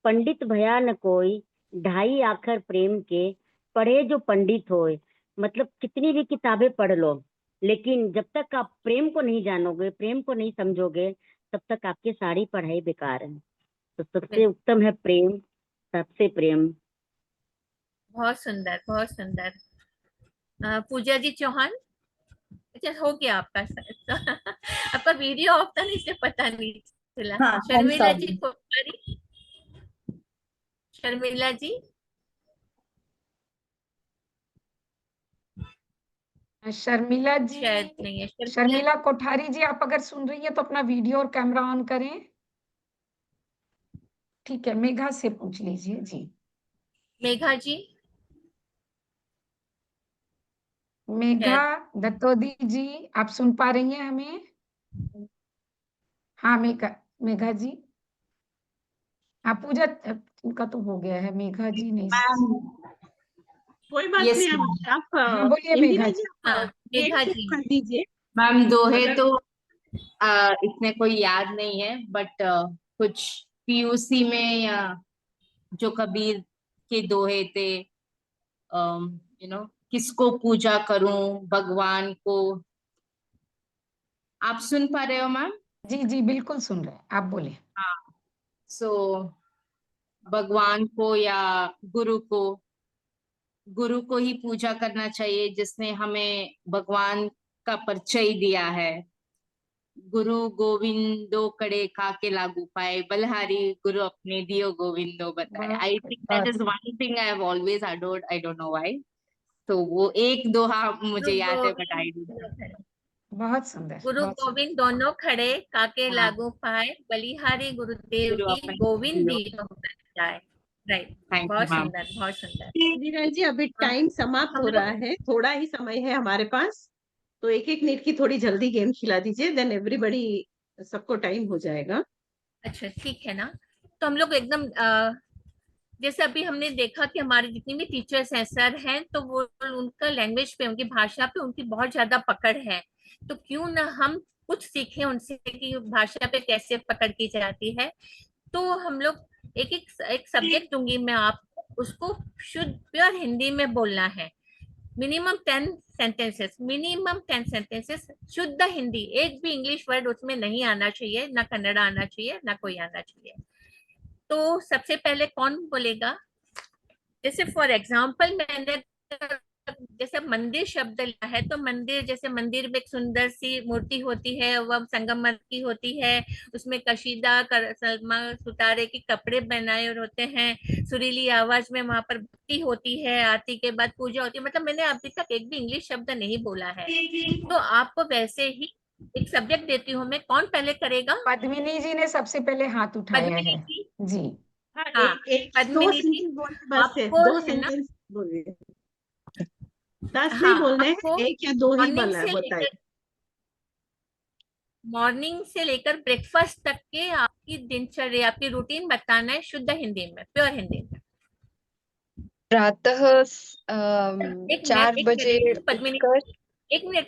पंडित भया न कोई, ढाई आखर प्रेम के, पढ़े जो पंडित होए। मतलब कितनी भी किताबें पढ़ लो, लेकिन जब तक आप प्रेम को नहीं जानोगे, प्रेम को नहीं समझोगे, तब तक आपकी सारी पढ़ाई बेकार है। तो सबसे उत्तम है प्रेम, सबसे प्रेम। बहुत सुंदर, बहुत सुंदर। पूजा जी चौहान। अच्छा, हो गया आपका आपका वीडियो ऑफ था ना, इसलिए पता नहीं चला। हाँ, I'm Sharmila ji sorry. Kothari. Sharmila जी। शर्मिला जी, शायद नहीं है शर्मिला। शर्मिला कोठारी जी, आप अगर सुन रही है तो अपना वीडियो और कैमरा ऑन करें। ठीक है, मेघा से पूछ लीजिए जी। मेघा जी। मेघा दत्तोदी जी, आप सुन पा रही हैं हमें? हाँ, मेघा जी। हाँ, पूजा उनका तो हो गया है, मेघा जी नहीं। कोई बात यस नहीं, मैम। आप हाँ, बोलिए इंदिरा मेघा जी जी। आप हाँ, डेट मेघा चेक जी। कर दीजिए। मैम दोहे अगर तो इतने कोई याद नहीं है, बट कुछ पीयूसी में या जो कबीर के दोहे थे, किसको पूजा करूं भगवान को। आप सुन पा रहे हो मैम? जी, जी, बिल्कुल सुन रहे हैं, आप बोलिए। हाँ, सो भगवान को या गुरु को ही पूजा करना चाहिए, जिसने हमें भगवान का परिचय दिया है। गुरु गोविंदो कड़े काके लागू पाए, बलिहारी गुरु अपने दियो गोविंदो बताए। I think that is one thing I have always adored, I don't know why. तो वो एक दोहा मुझे गुरु याद है, बट आई गोविंद दोनों खड़े, बहुत सुंदर, गुरु बहुत सुंदर। गोविंद दोनों खड़े, काके हाँ, लागू पाए, बलिहारी गुरुदेव गुरु की अपने गोविंद दियो। दीनो जाए। राइट, थैंक यू बहुत मैम। सुंदर, बहुत सुंदर। इंदिरा जी अभी टाइम समाप्त हम हो रहा लोग है, थोड़ा ही समय है हमारे पास, तो एक एक मिनट की थोड़ी जल्दी गेम खिला दीजिए, देन एवरीबडी सबको टाइम हो जाएगा। अच्छा ठीक है ना, तो हम लोग एकदम जैसे अभी हमने देखा कि हमारे जितने भी टीचर्स हैं, सर हैं, तो वो उनका लैंग्वेज पे, उनकी भाषा पे उनकी बहुत ज्यादा पकड़ है। तो क्यों ना हम कुछ सीखें उनसे कि भाषा पे कैसे पकड़ की जाती है। तो हम लोग एक सब्जेक्ट दूंगी मैं आपको, उसको शुद्ध प्योर हिंदी में बोलना है। मिनिमम 10 सेंटेंसेस, मिनिमम 10 सेंटेंसेस शुद्ध हिंदी, एक भी इंग्लिश वर्ड उसमें नहीं आना चाहिए, ना कन्नड़ा आना चाहिए, ना कोई आना चाहिए। तो सबसे पहले कौन बोलेगा? जैसे फॉर एग्जाम्पल मैंने जैसे मंदिर शब्द लिया है, तो मंदिर, जैसे मंदिर में एक सुंदर सी मूर्ति होती है, वह संगमरमर की होती है, उसमें कशीदा सलमा सुतारे के कपड़े बनाए और होते हैं, सुरीली आवाज में वहां पर भक्ति होती है, आरती के बाद पूजा होती है। मतलब मैंने अभी तक एक भी इंग्लिश शब्द नहीं बोला है। तो आपको वैसे ही एक सब्जेक्ट देती हूँ मैं, कौन पहले करेगा? पद्मिनी जी ने सबसे पहले हाथ उठाया पद्मिनी है। जी। जी। हाँ, हाँ, एक दो पद्मिनी जी, सेंटेंस बोलने बस है, आपको दो है ना, सेंटेंस बोलिए, 10 नहीं हाँ, बोलने हैं, आपको एक या दो ही मॉर्निंग बोला से बताइए। लेकर मॉर्निंग से लेकर ब्रेकफास्ट तक के आपकी दिनचर्या, आपकी रूटीन बताना है शुद्ध हिंदी में, प्योर हिंदी में। प्रातः एक 4 मिनट, एक बजे मिनट पद्मिनी, उठकर एक मिनट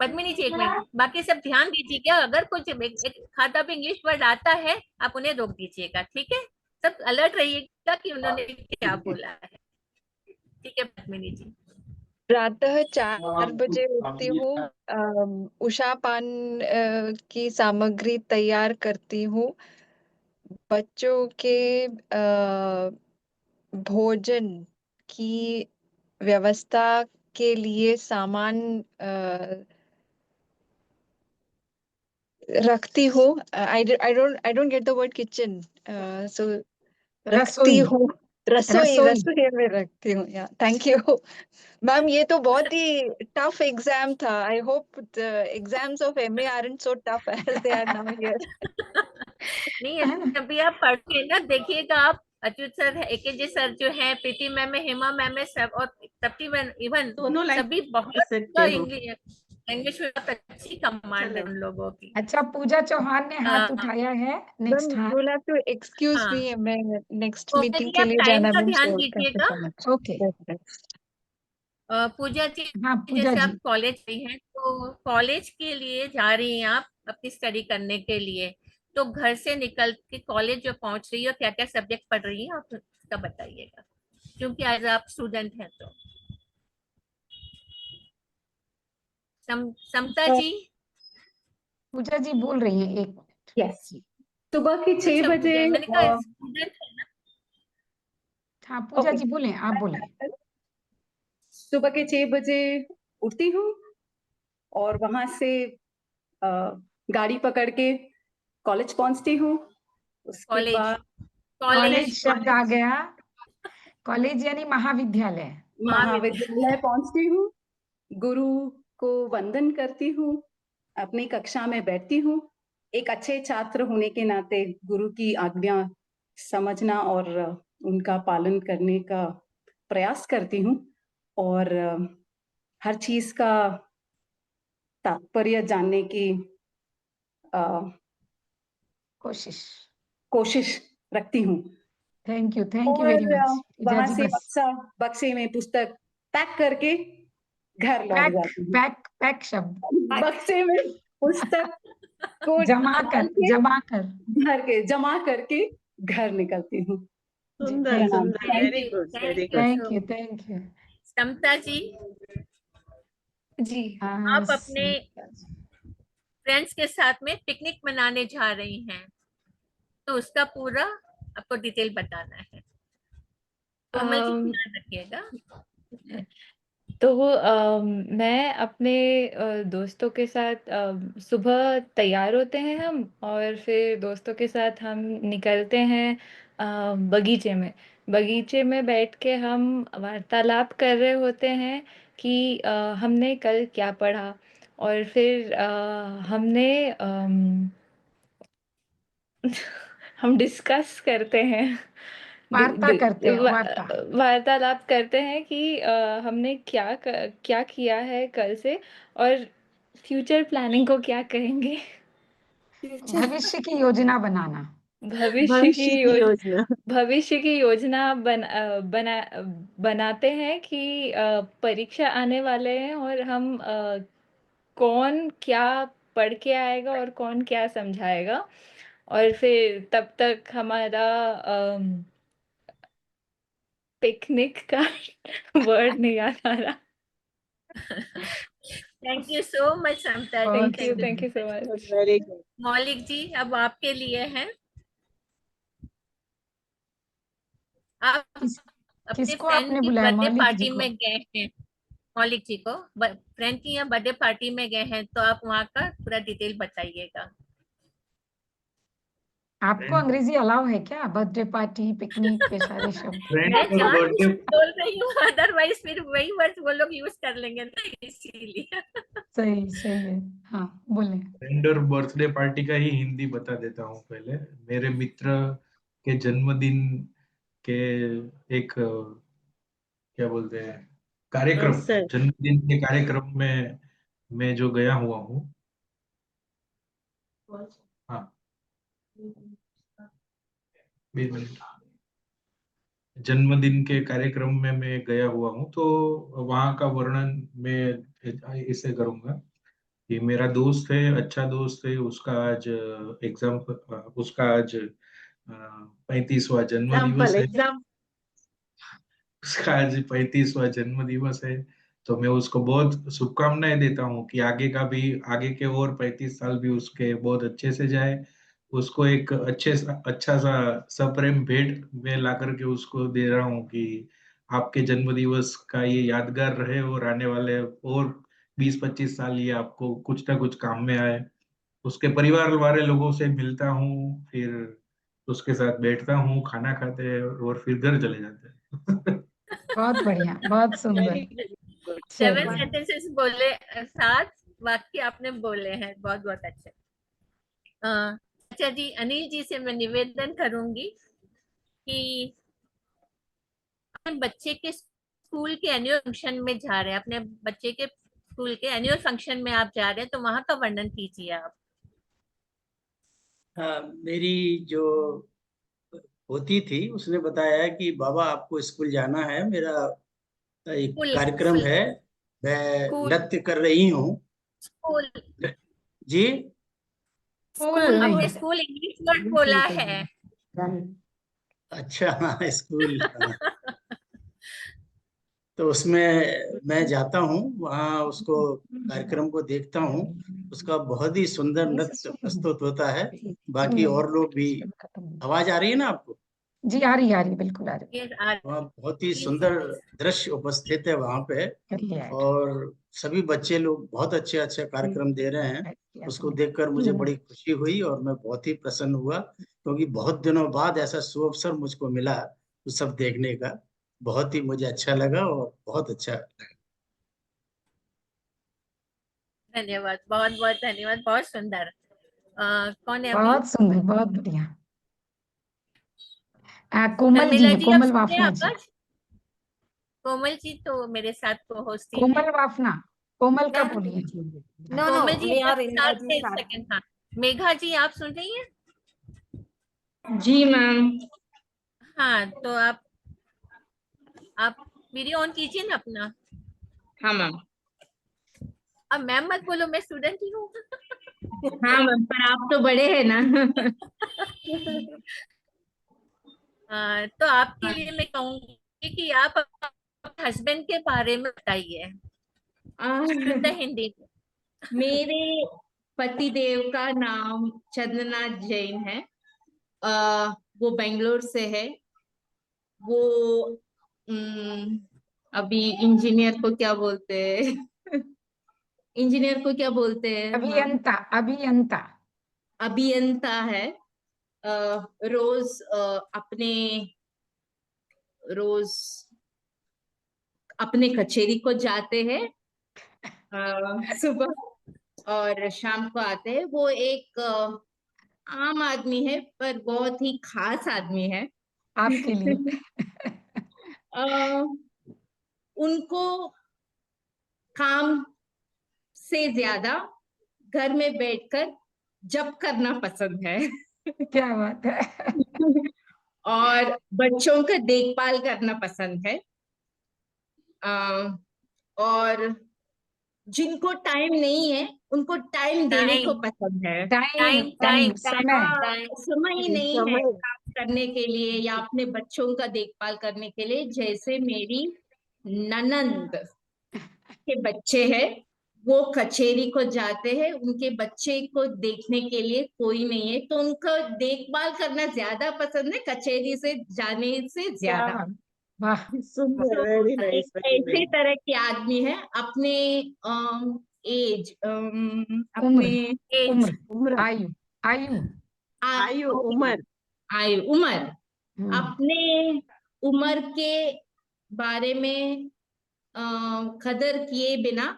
पद्मिनी जी, एक मिनट, बाकी सब ध्यान दीजिएगा। अगर कुछ एक खाता भी इंग्लिश वर्ड आता है, आप उन्हें रोक दीजिएगा, ठीक है? सब अलर्ट रहिएगा कि उन्होंने क्या बोला है। ठीक है पद्मिनी जी। प्रातः 4 बजे उठती हूँ, उषा पान की सामग्री तैयार करती हूँ, बच्चों के भोजन की व्यवस्था के लिए सामान रखती हूँ। I don't get the word kitchen, so रखती रसोई, हूँ, रसोई रसोई। रसोई में रखती हूँ। या थैंक यू मैम, ये तो बहुत ही टफ एग्जाम था। I hope the exams of MA aren't so tough as they are now here. नहीं, अभी आप पढ़िए ना, देखिएगा आप, अच्युत सर है, एकेजे सर जो है, प्रीति मैम है, हेमा मैम है, सब, और तप्ती मैम, इवन दोनों लाइन सभी कर बहुत सकते हो। इंग्लिश में बहुत अच्छी कमांड है चलो उन लोगों की। अच्छा, पूजा चौहान ने हाथ हाँ उठाया है, मैम नेक्स्ट हाथ। you'll have to excuse हाँ, me, मैं नेक्स्ट पूजा मीटिंग जी के आप लिए टाइम जाना का मैम, ध्यान सो थैंक यू दीजिएगा। So much. ओके। पूजा जी, हाँ, पूजा जैसे जी। आप कॉलेज गई हैं, तो कॉलेज के लिए जा रही हैं आप अपनी स्टडी करने के लिए, तो घर से निकल के कॉलेज जो पहुंच रही है, क्या क्या सब्जेक्ट पढ़ रही हैं आप, उसका बताइएगा, क्योंकि आज आप स्टूडेंट हैं। तो समता जी। पूजा जी बोल रही है, एक यस, सुबह के 6 अच्छा, बजे पूजा, मैंने कहा स्टूडेंट है ना। हाँ, पूजा ओके, जी बोले, आप बोले। सुबह के 6 बजे उठती हूँ और वहां से अ, गाड़ी पकड़ के कॉलेज पहुंचती हूँ। उसके कॉलेज, बाद कॉलेज कॉलेज, शब्द आ गया। कॉलेज यानी महाविद्यालय। महाविद्यालय पहुंचती हूँ, गुरु को वंदन करती हूँ, अपनी कक्षा में बैठती हूँ। एक अच्छे छात्र होने के नाते गुरु की आज्ञा समझना और उनका पालन करने का प्रयास करती हूँ। और हर चीज का तात्पर्य जानने की कोशिश रखती हूँ। थैंक यू वेरी और मच। वहां से बस बक्से में पुस्तक पैक करके घर लौट पैक जाती हूँ। पैक शब्द बक्से में पुस्तक को जमा डाल के कर जमा करके घर निकलती हूँ। सुंदर प्रणाम। सुंदर, very good very good. Thank you Samata ji, जी। आप अपने फ्रेंड्स के साथ में पिकनिक मनाने जा रही हैं, तो उसका पूरा आपको डिटेल बताना है। कोमल जी ध्यान रखिएगा। तो मैं अपने दोस्तों के साथ सुबह तैयार होते हैं हम, और फिर दोस्तों के साथ हम निकलते हैं बगीचे में बैठ के हम वार्तालाप कर रहे होते हैं कि हमने कल क्या पढ़ा, और फिर हमने हम डिस्कस करते हैं, वार्तालाप करते हैं कि हमने क्या किया है कल से, और फ्यूचर प्लानिंग को क्या कहेंगे। भविष्य की योजना बनाना। भविष्य की योजना बनाते हैं कि परीक्षा आने वाले हैं, और हम कौन क्या पढ़ के आएगा और कौन क्या समझाएगा, और फिर तब तक हमारा पिकनिक का वर्ड नहीं याद आ रहा। Thank you so much Samta ji. Thank you so much. Very good. Maulik ji, अब आपके लिए है। आप अपने किसको फ्रेंड आपने की बुलाया? बर्थडे मौलिक जी पार्टी को? में गए हैं, मौलिक जी को फ्रेंड की यहाँ बर्थडे पार्टी में गए हैं, तो आप वहाँ का पूरा डिटेल बताइएगा। आपको अंग्रेजी अलाउ है क्या? बर्थडे पार्टी, पिकनिक, ये सारे शब्द? मैं जानबूझ के बोल रही हूँ, अदरवाइज फिर वही वर्ड वो लोग यूज कर लेंगे ना, इसीलिए। सही है। हाँ, बोले। फ्रेंड और बर्थडे पार्टी का ही हिंदी बता देता हूँ पहले। मेरे मित्र के जन्मदिन के एक क्या बोलते हैं कार्यक्रम, जन्मदिन के कार्यक्रम में मैं जो गया हुआ हूँ। हाँ, 20 मिनट। जन्मदिन के कार्यक्रम में मैं गया हुआ हूँ, तो वहाँ का वर्णन मैं इसे करूँगा कि मेरा दोस्त है, अच्छा दोस्त है, उसका आज उसका आज 35वां जन्म दिवस है। उसका आज 35वां जन्म दिवस है, तो मैं उसको बहुत शुभकामनाएं देता हूँ कि आगे के और 35 साल भी उसके बहुत अच्छे से जाए। उसको एक अच्छा सा सप्रेम भेंट में ला करके उसको दे रहा हूँ कि आपके जन्म दिवस का ये यादगार रहे, और आने वाले और 20-25 साल ये आपको कुछ ना कुछ काम में आए। उसके परिवार वाले लोगों से मिलता हूँ, फिर उसके साथ बैठता हूँ, खाना खाते हैं, और फिर घर चले जाते हैं। बहुत बढ़िया, बहुत सुंदर। 7 सेंटेंसेस बोले, 7 वाक्य आपने बोले हैं, बहुत बहुत अच्छे। अच्छा जी, अनिल जी से मैं निवेदन करूंगी कि अपने बच्चे के स्कूल के एनुअल फंक्शन में जा रहे हैं, अपने बच्चे के स्कूल के एनुअल फंक्शन में आप जा रहे हैं, तो वहां का वर्णन कीजिए आप। हाँ, मेरी जो होती थी उसने बताया कि बाबा आपको स्कूल जाना है, मेरा एक कार्यक्रम है, मैं नृत्य कर रही हूँ। स्कूल जी, स्कूल आपने स्कूल इंग्लिश वर्ड बोला है। अच्छा, हाँ, स्कूल। तो उसमें मैं जाता हूँ, वहाँ उसको कार्यक्रम को देखता हूँ। उसका बहुत ही सुंदर नृत्य प्रस्तुत होता है। बाकी और लोग भी। आवाज आ रही है ना आपको? जी, आ रही बिल्कुल आ रही। वहाँ बहुत ही सुंदर दृश्य उपस्थित है वहाँ पे, और सभी बच्चे लोग बहुत अच्छे कार्यक्रम दे रहे हैं। उसको देखकर मुझे बड़ी खुशी हुई, और मैं बहुत ही प्रसन्न हुआ, क्योंकि बहुत दिनों बाद ऐसा सुअवसर मुझको मिला उस सब देखने का। बहुत ही मुझे अच्छा लगा, और बहुत अच्छा लगा। धन्यवाद, बहुत बहुत धन्यवाद, बहुत सुंदर। कौन है अभी? बहुत सुंदर, बहुत बढ़िया। कोमल जी शर्मिला है, जी, आप कोमल सुन रहे हैं वाफना जी। आवाज? कोमल जी तो मेरे साथ को होस्टी है। कोमल वाफना, कोमल का No, no, बोलिए। no, Komal ji we are एक India साथ जी थे, एक साथ। सेकंड। हाँ, मेघा जी आप सुन रही हैं? जी मैम। हाँ, तो आप वीडियो ऑन कीजिए ना अपना। हाँ मैम। अब मैम मत बोलो, मैं स्टूडेंट ही हूँ। हाँ मैम, पर आप तो बड़े हैं ना। तो आपके लिए मैं कहूंगी कि आप अपने हस्बैंड के बारे में बताइए शुद्ध हिंदी में। मेरे पतिदेव का नाम चंद्रनाथ जैन है। वो बेंगलोर से है। वो अभी इंजीनियर को क्या बोलते हैं? इंजीनियर को क्या बोलते हैं मैम? अभियंता, अभियंता। अभियंता है। रोज अपने कचेरी को जाते हैं सुबह और शाम को आते हैं। वो एक आम आदमी है पर बहुत ही खास आदमी है आपके लिए। उनको काम से ज्यादा घर में बैठकर जप करना पसंद है। क्या बात है। और बच्चों का देखभाल करना पसंद है। और जिनको टाइम नहीं है उनको टाइम देने को पसंद है। टाइम, समय। समय ही नहीं है काम करने के लिए या अपने बच्चों का देखभाल करने के लिए। जैसे मेरी ननंद के बच्चे हैं, वो कचेरी को जाते हैं, उनके बच्चे को देखने के लिए कोई नहीं है, तो उनका देखभाल करना ज्यादा पसंद है कचेरी से जाने से ज्यादा। वाह, सुंदर, वेरी नाइस। ऐसे तरह के आदमी है। अपने एज अपने उम्र, आयु, आयु, आयु, उम्र अपने उम्र के बारे में कदर किए बिना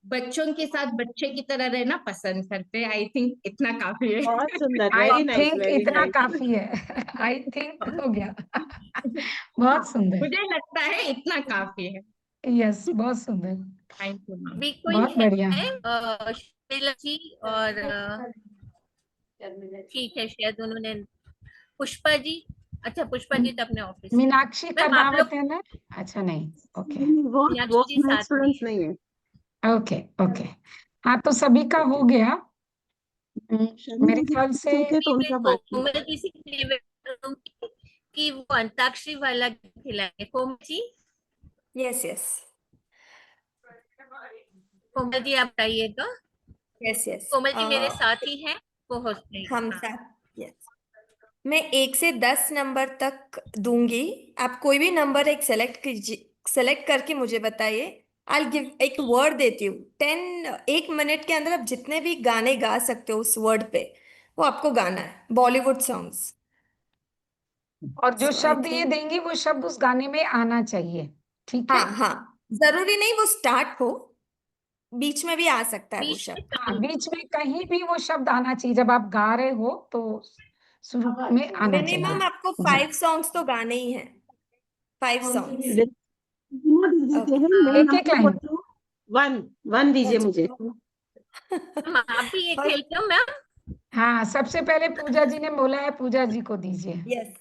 बच्चों के साथ बच्चे की तरह रहना पसंद करते हैं। आई थिंक इतना काफी है। बहुत सुंदर, I very nice, think very इतना नाइस। काफी है। आई थिंक हो गया। बहुत सुंदर। मुझे लगता है इतना काफी है। यस, बहुत सुंदर। Thank you ma'am. भी कोई बहुत बढ़िया। है शैला जी और ठीक है, शायद उन्होंने पुष्पा जी। अच्छा, पुष्पा जी तो अपने ऑफिस। मीनाक्षी मैम आप कर्दावत लोग है ना? अच्छा, नहीं, ओके वो मीनाक्षी जी साथ में स्टूडेंट्स नहीं है। Okay okay. हाँ, तो सभी का हो गया मेरे ख्याल से। तो उनका बाकी कोमल जी से निवेदन करूंगी कि वो अंताक्षरी वाला खिलाए। कोमल जी। यस यस कोमल जी आप बताइएगा। यस यस कोमल जी मेरे साथ ही हैं, वो होस्ट नहीं। हम साथ। यस, मैं 1 से 10 नंबर तक दूंगी। आप कोई भी नंबर एक सेलेक्ट कीजिए, सेलेक्ट करके मुझे बताइए। आई गिव एक वर्ड देती हूँ। 1 मिनट के अंदर आप जितने भी गाने गा सकते हो उस वर्ड पे, वो आपको गाना है। बॉलीवुड सॉन्ग्स। और जो So, I शब्द ये think- देंगी वो शब्द उस गाने में आना चाहिए, ठीक है? हाँ हाँ, जरूरी नहीं वो स्टार्ट हो, बीच में भी आ सकता है वो शब्द। हाँ, बीच में कहीं भी वो शब्द आना चाहिए। जब आप गा रहे हो तो शुरू में आना चाहिए। मिनिमम आपको जी। 5 सॉन्ग्स तो गाने ही हैं। 5 सॉन्ग्स। एक एक लाइन। वन दीजिए मुझे। आप भी ये खेलते हो मैम? हाँ, सबसे पहले पूजा जी ने बोला है, पूजा जी को दीजिए। यस,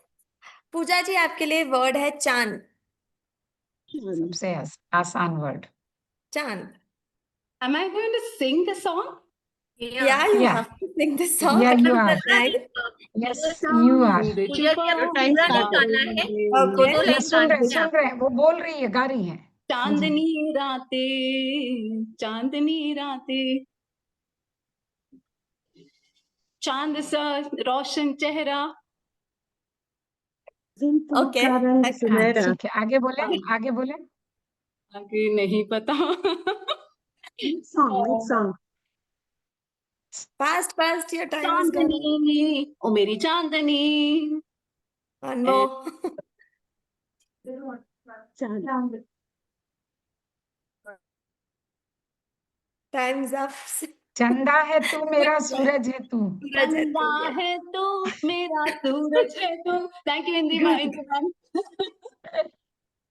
पूजा जी आपके लिए वर्ड है चांद। सबसे आसान वर्ड। चांद। Am I going to sing the song? Yeah, you Yeah. have to sing the song. Yeah, you are. Right? Yes, you are. पूजा जी आपको पूरा नहीं गाना है, Okay. दो ये लाइन सुन गानी है रहे हैं, वो बोल रही है, गा रही है। चांदनी रातें, चांदनी रातें, चांद सा रोशन चेहरा। Okay. हाँ, ठीक है, आगे बोले, आगे बोले। आगे नहीं पता। Song Fast, your time is gone. चांदनी, ओ मेरी चांदनी। One more. Time's up. चंदा है तू, मेरा सूरज है तू। चंदा है तू, मेरा सूरज है तू। Thank you Indira ma'am.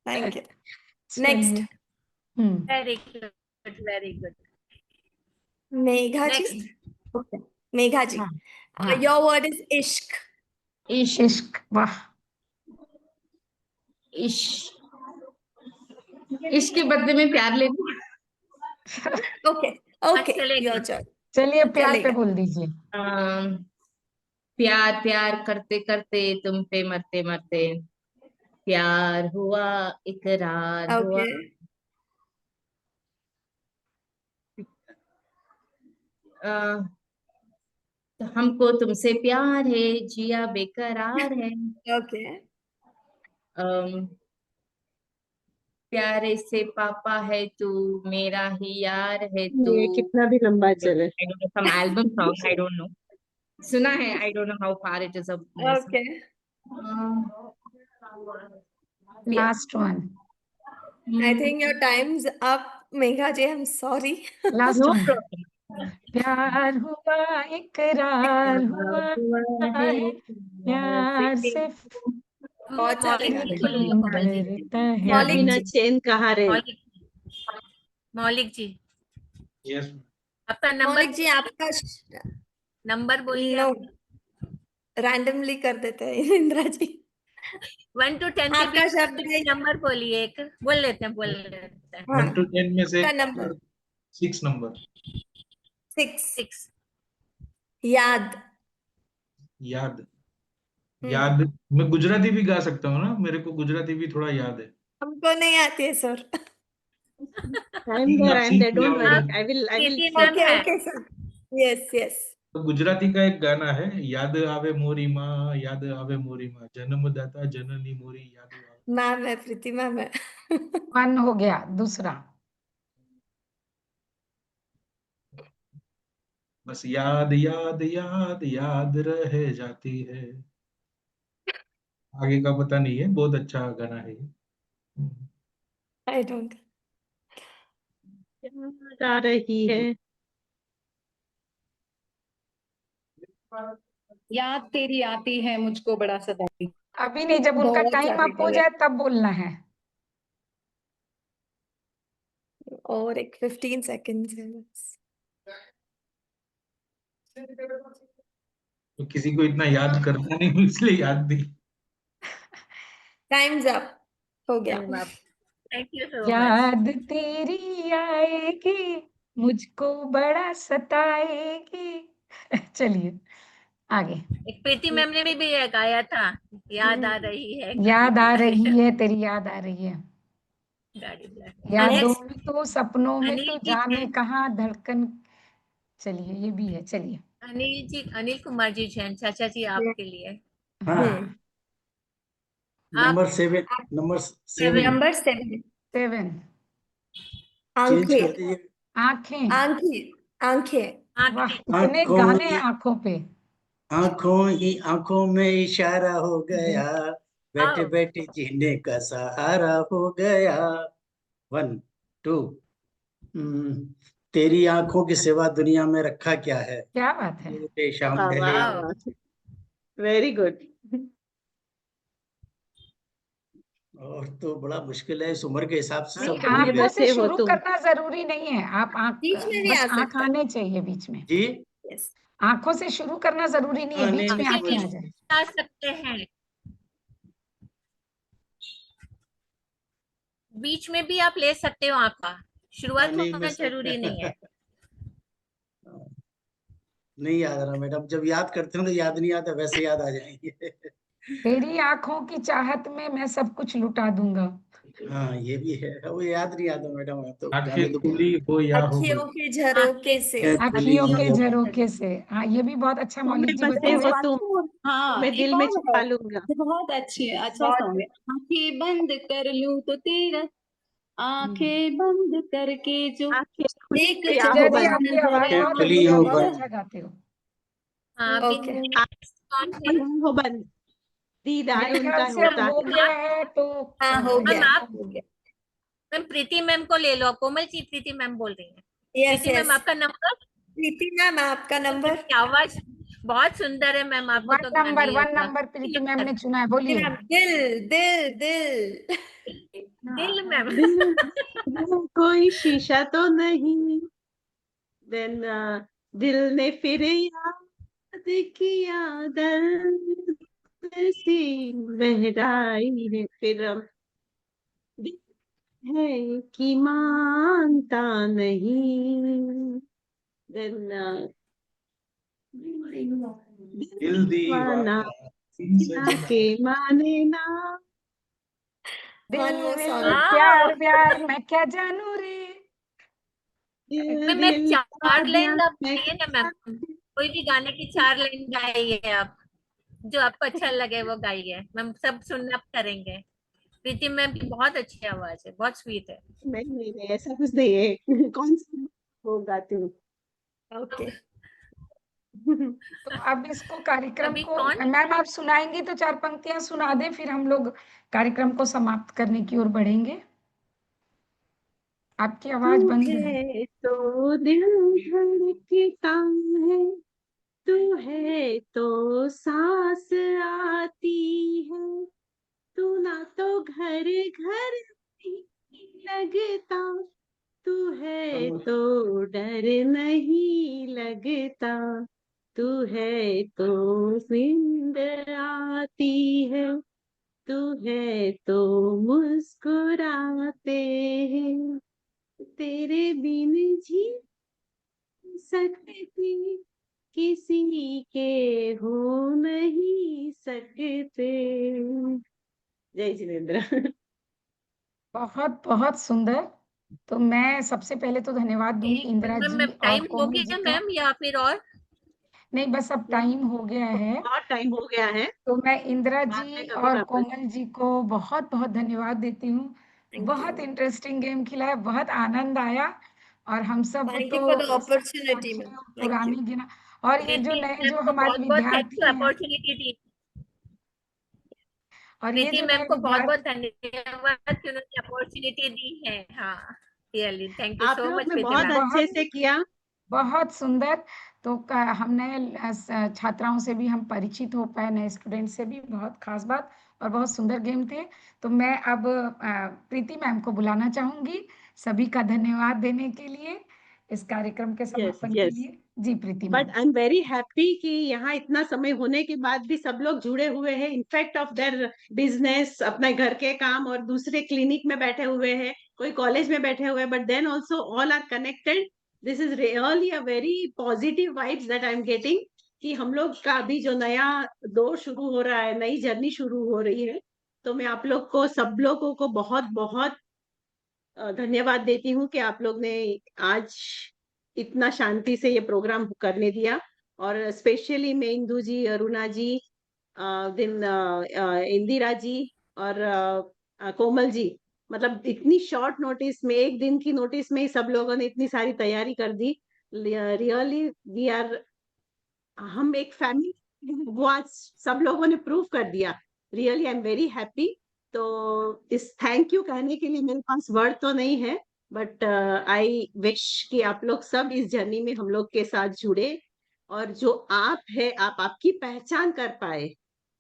Thank you. Next very good very good. Megha ji. Next okay Megha ji, हाँ। योर वर्ड इज इश्क। इश्क, वाह। इश्क के बदले में प्यार ले लो। Okay okay your turn. चलिए प्यार पे चलेगा। बोल दीजिए। प्यार प्यार करते करते तुम पे मरते मरते प्यार हुआ इकरार हुआ। ओके तो हमको तुमसे प्यार है, जिया बेकरार है। ओके प्यारे से पापा है तू, मेरा ही यार है तू। ये कितना भी लंबा चले। I don't know, some album song, I don't know. सुना है, I don't know how far it is of okay last one. I think your time's up Megha ji, I am sorry. Last No one. problem. प्यार हुआ इकरार हुआ है, प्यार से बहुत सारे गाने बोलिए। खून भरता है। मौलिक बिना जी। चैन कहा रे। मौलिक जी यस आपका नंबर मौलिक जी आपका नंबर बोलिए। नो रैंडमली कर देते हैं इंदिरा जी। 1 to 10 के आपका बीच शब्द है। नंबर बोलिए, एक बोल लेते हैं बोल लेते हैं। हाँ 1 to 10 में से का नंबर 6 नंबर। 6 याद। याद याद मैं गुजराती भी गा सकता हूँ ना, मेरे को गुजराती भी थोड़ा याद है। हमको नहीं आती है sir. I'm there, don't worry. I will Preeti say. Ma'am okay है। Okay sir. यस यस तो गुजराती का एक गाना है, याद आवे मोरी माँ, याद आवे मोरी माँ, जन्मदाता जननी मोरी याद आवे। मैम है, प्रीति मैम है। वन हो गया। दूसरा बस याद याद याद याद रह जाती है। आगे का पता नहीं है, बहुत अच्छा गाना है ये। I don't. याद आ रही है। याद तेरी आती है मुझको बड़ा सताती। अभी नहीं, जब उनका बहुत टाइम सारे अप हो गले जाए तब बोलना है। और एक 15 सेकंड्स है बस। तो किसी को इतना याद करता नहीं हूँ, इसलिए याद नहीं। टाइम्स अप हो गया। Thank you so much. याद तेरी आएगी मुझको बड़ा सताएगी। चलिए आगे। एक प्रीति मैम ने भी ये गाया था, याद आ रही है। याद आ रही है, तेरी याद आ रही है। यादों नेक्स्ट में तो सपनों में अनिल तो जी जाने कहाँ धड़कन। चलिए ये भी है। चलिए अनिल जी, अनिल कुमार जी जैन चाचा जी आपके लिए। हाँ आप नंबर 7 नंबर 7 नंबर 7 7। चेंज आंखें। कर दीजिए। आंखें, आंखें आंखें। वाह इतने आंखों गाने ही आंखों पे। आंखों में इशारा हो गया, बैठे आओ। बैठे जीने का सहारा हो गया। 1 2 तेरी आंखों की सिवा दुनिया में रखा क्या है, क्या बात है। टूटे शाम वाह ढले वाह हो। वाह, वेरी गुड। और तो बड़ा मुश्किल है, इस उम्र के हिसाब से नहीं, सब भूल आंखों गए। से से हो शुरू तुम। करना जरूरी नहीं है। आप आंख बीच में भी बस आ आंख सकता है। आने चाहिए बीच में। जी यस आंखों से शुरू करना जरूरी नहीं है, हाँ बीच नहीं में नहीं आंखें आ समझ जाए। आ सकते हैं, बीच में भी आप ले सकते हो आंखा, शुरुआत नहीं होना मैं सब जरूरी नहीं है। नहीं याद आ रहा मैडम, जब याद करते हैं तो याद नहीं आता, वैसे याद आ जाएंगे। तेरी आंखों की चाहत में मैं सब कुछ लुटा दूंगा। हाँ ये भी है, वो याद नहीं आता मैडम, तो जाने आंखें दो। खुली हो या हो अखियों बंद। के झरोके से। खुली अखियों के हो। झरोके से। हाँ ये भी बहुत अच्छा तुम में मौलिक जी बसे बताए। हो तुम, हाँ मैं एक दिल में और छिपा है, लूंगा। बहुत अच्छी है, अच्छा बहुत सॉन्ग है। आंखें बंद कर लूं तो तेरा, आंखें बंद करके जो आंखें खुली एक हो या जय हो जी बंद। आपकी आवाज आंखें बहुत खुली अच्छी है, हो बहुत बंद। अच्छा गाते हो। हाँ ओके कौन है? हो बंद, दीदार मेरे उनका ख्याल से अब होता हो है। गया है तो हाँ हो मैम गया आप, हो गया। मैम प्रीति मैम को ले लो, कोमल जी प्रीति मैम बोल रही हैं। यस प्रीति मैम यस आपका नंबर। प्रीति मैम आपका नंबर। आपकी आवाज बहुत सुंदर है मैम, आपको तो गाना ही वन होगा। नंबर प्रीति मैम ने चुना है, बोलिए। दिल दिल दिल दिल मैम दिल कोई शीशा तो नहीं, देन दिल ने फिर याद किया, दर्द सी गहराई है, फिर दिल है कि मानता नहीं, देन दिल दीवाना दीवाना के माने ना, दिल One more में song. प्यार प्यार मैं क्या जानू रे। दिल मैं दिल का 4 लाइन प्यार आप मैं गाइए ना मैम, कोई भी गाने की 4 लाइन गाइए आप, जो आपको अच्छा लगे वो गाइए, मैम सब सुनना करेंगे। प्रीति मैम की बहुत अच्छी आवाज है, बहुत स्वीट है। नहीं ऐसा कुछ नहीं है। कौन सा वो गाती हूँ। Okay. तो अब इसको कार्यक्रम अभी को कौन? मैम आप सुनाएंगी तो 4 पंक्तियां सुना दें, फिर हम लोग कार्यक्रम को समाप्त करने की ओर बढ़ेंगे। आपकी आवाज तू बंद है। है तो दिल धड़कता है, तू है तो सांस आती है, तू ना तो घर घर लगता, तू है तो डर नहीं लगता, तू है तो नींद आती है, तू है तो मुस्कुराते हैं, तेरे बिन जी सकती, किसी के हो नहीं सकते। जय जिनेन्द्र। बहुत बहुत सुंदर। तो मैं सबसे पहले तो धन्यवाद दूंगी इंदिरा मैम जी और टाइम हो कोमल जी गया का। मैम या फिर और? नहीं बस अब टाइम हो गया है, बहुत टाइम हो गया है, तो मैं इंदिरा बाद में जी कभी और वापस। कोमल जी को बहुत बहुत धन्यवाद देती हूँ। Thank बहुत you. इंटरेस्टिंग गेम खेला है, बहुत आनंद आया। और हम सब Thank तो you for the सब opportunity, सोचे ma'am. और Thank पुरानी you. गिना, और ये जो प्रीति नए मैम जो को हमारे बहुत बहुत थैंक विद्यार्थी यू हैं, अपॉर्चुनिटी दी। और ये प्रीति जो मैम नए को बहुत बहुत विद्यार्थी, धन्यवाद कि उन्होंने अपॉर्चुनिटी दी है। हाँ रियली थैंक यू आप सो लोग मच ने प्रीति बहुत मैम। अच्छे से किया। बहुत सुंदर। तो हमने छात्राओं से भी हम परिचित हो पाए, नए स्टूडेंट से भी, बहुत खास बात, और बहुत सुंदर गेम थे। तो मैं अब प्रीति मैम को बुलाना चाहूंगी सभी का धन्यवाद देने के लिए, इस कार्यक्रम के यस समापन के यस, लिए। जी Preeti but ma'am. I am very happy कि यहाँ इतना समय होने के बाद भी सब लोग जुड़े हुए हैं, इनफैक्ट ऑफ देयर बिजनेस, अपने घर के काम और दूसरे क्लिनिक में बैठे हुए हैं, कोई कॉलेज में बैठे हुए हैं, but then also all are connected. This is really a very positive vibes that I am getting, कि हम लोग का अभी जो नया दौर शुरू हो रहा है, नई जर्नी शुरू हो रही है। तो मैं आप लोग को, सब लोगों को बहुत बहुत धन्यवाद देती हूँ कि आप लोग ने आज इतना शांति से ये प्रोग्राम करने दिया। और स्पेशली मैं इंदू जी, अरुणा जी, इंदिरा जी और कोमल जी, मतलब इतनी शॉर्ट नोटिस में, एक दिन की नोटिस में ही सब लोगों ने इतनी सारी तैयारी कर दी। रियली वी आर, हम एक फैमिली, वो आज सब लोगों ने प्रूव कर दिया। Really I am very happy. तो इस थैंक यू कहने के लिए मेरे पास वर्ड तो नहीं है, बट आई विश कि आप लोग सब इस जर्नी में हम लोग के साथ जुड़े, और जो आप है, आप आपकी पहचान कर पाए।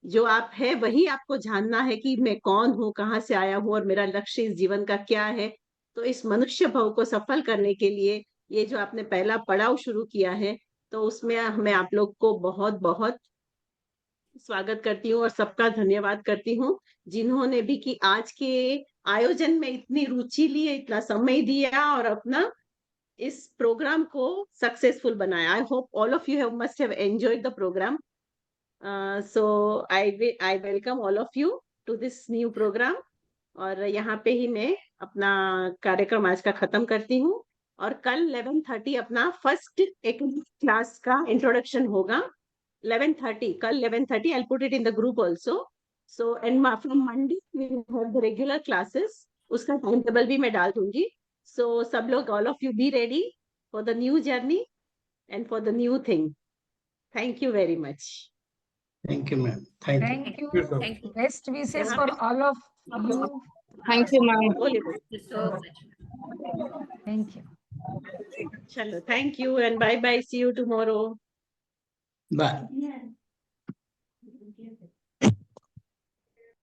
जो आप है वही आपको जानना है कि मैं कौन हूँ, कहाँ से आया हूँ और मेरा लक्ष्य इस जीवन का क्या है। तो इस मनुष्य भव को सफल करने के लिए ये जो आपने पहला पड़ाव शुरू किया है, तो उसमें मैं आप लोग को बहुत बहुत स्वागत करती हूँ और सबका धन्यवाद करती हूँ, जिन्होंने भी कि आज के आयोजन में इतनी रुचि ली, इतना समय दिया और अपना इस प्रोग्राम को सक्सेसफुल बनाया। I hope all of you must have enjoyed the programme. So I welcome all of you to this new programme. और यहाँ पे ही मैं अपना कार्यक्रम आज का खत्म करती हूँ, और कल 11:30 अपना फर्स्ट एक क्लास का इंट्रोडक्शन होगा। 11:30, कल 11:30, I'll put it in the group also. So and from Monday we will have the regular classes, उसका टाइम टेबल भी मैं डाल दूंगी। So सब लोग, all of you be ready for the new journey and for the new thing. Thank you very much. Thank you ma'am, thank you. Thank you, thank you best wishes यहाँ फॉर पे all of you. Thank you ma'am. बोलिए। So much. Thank you. चलो, thank you and bye bye, see you tomorrow. Bye.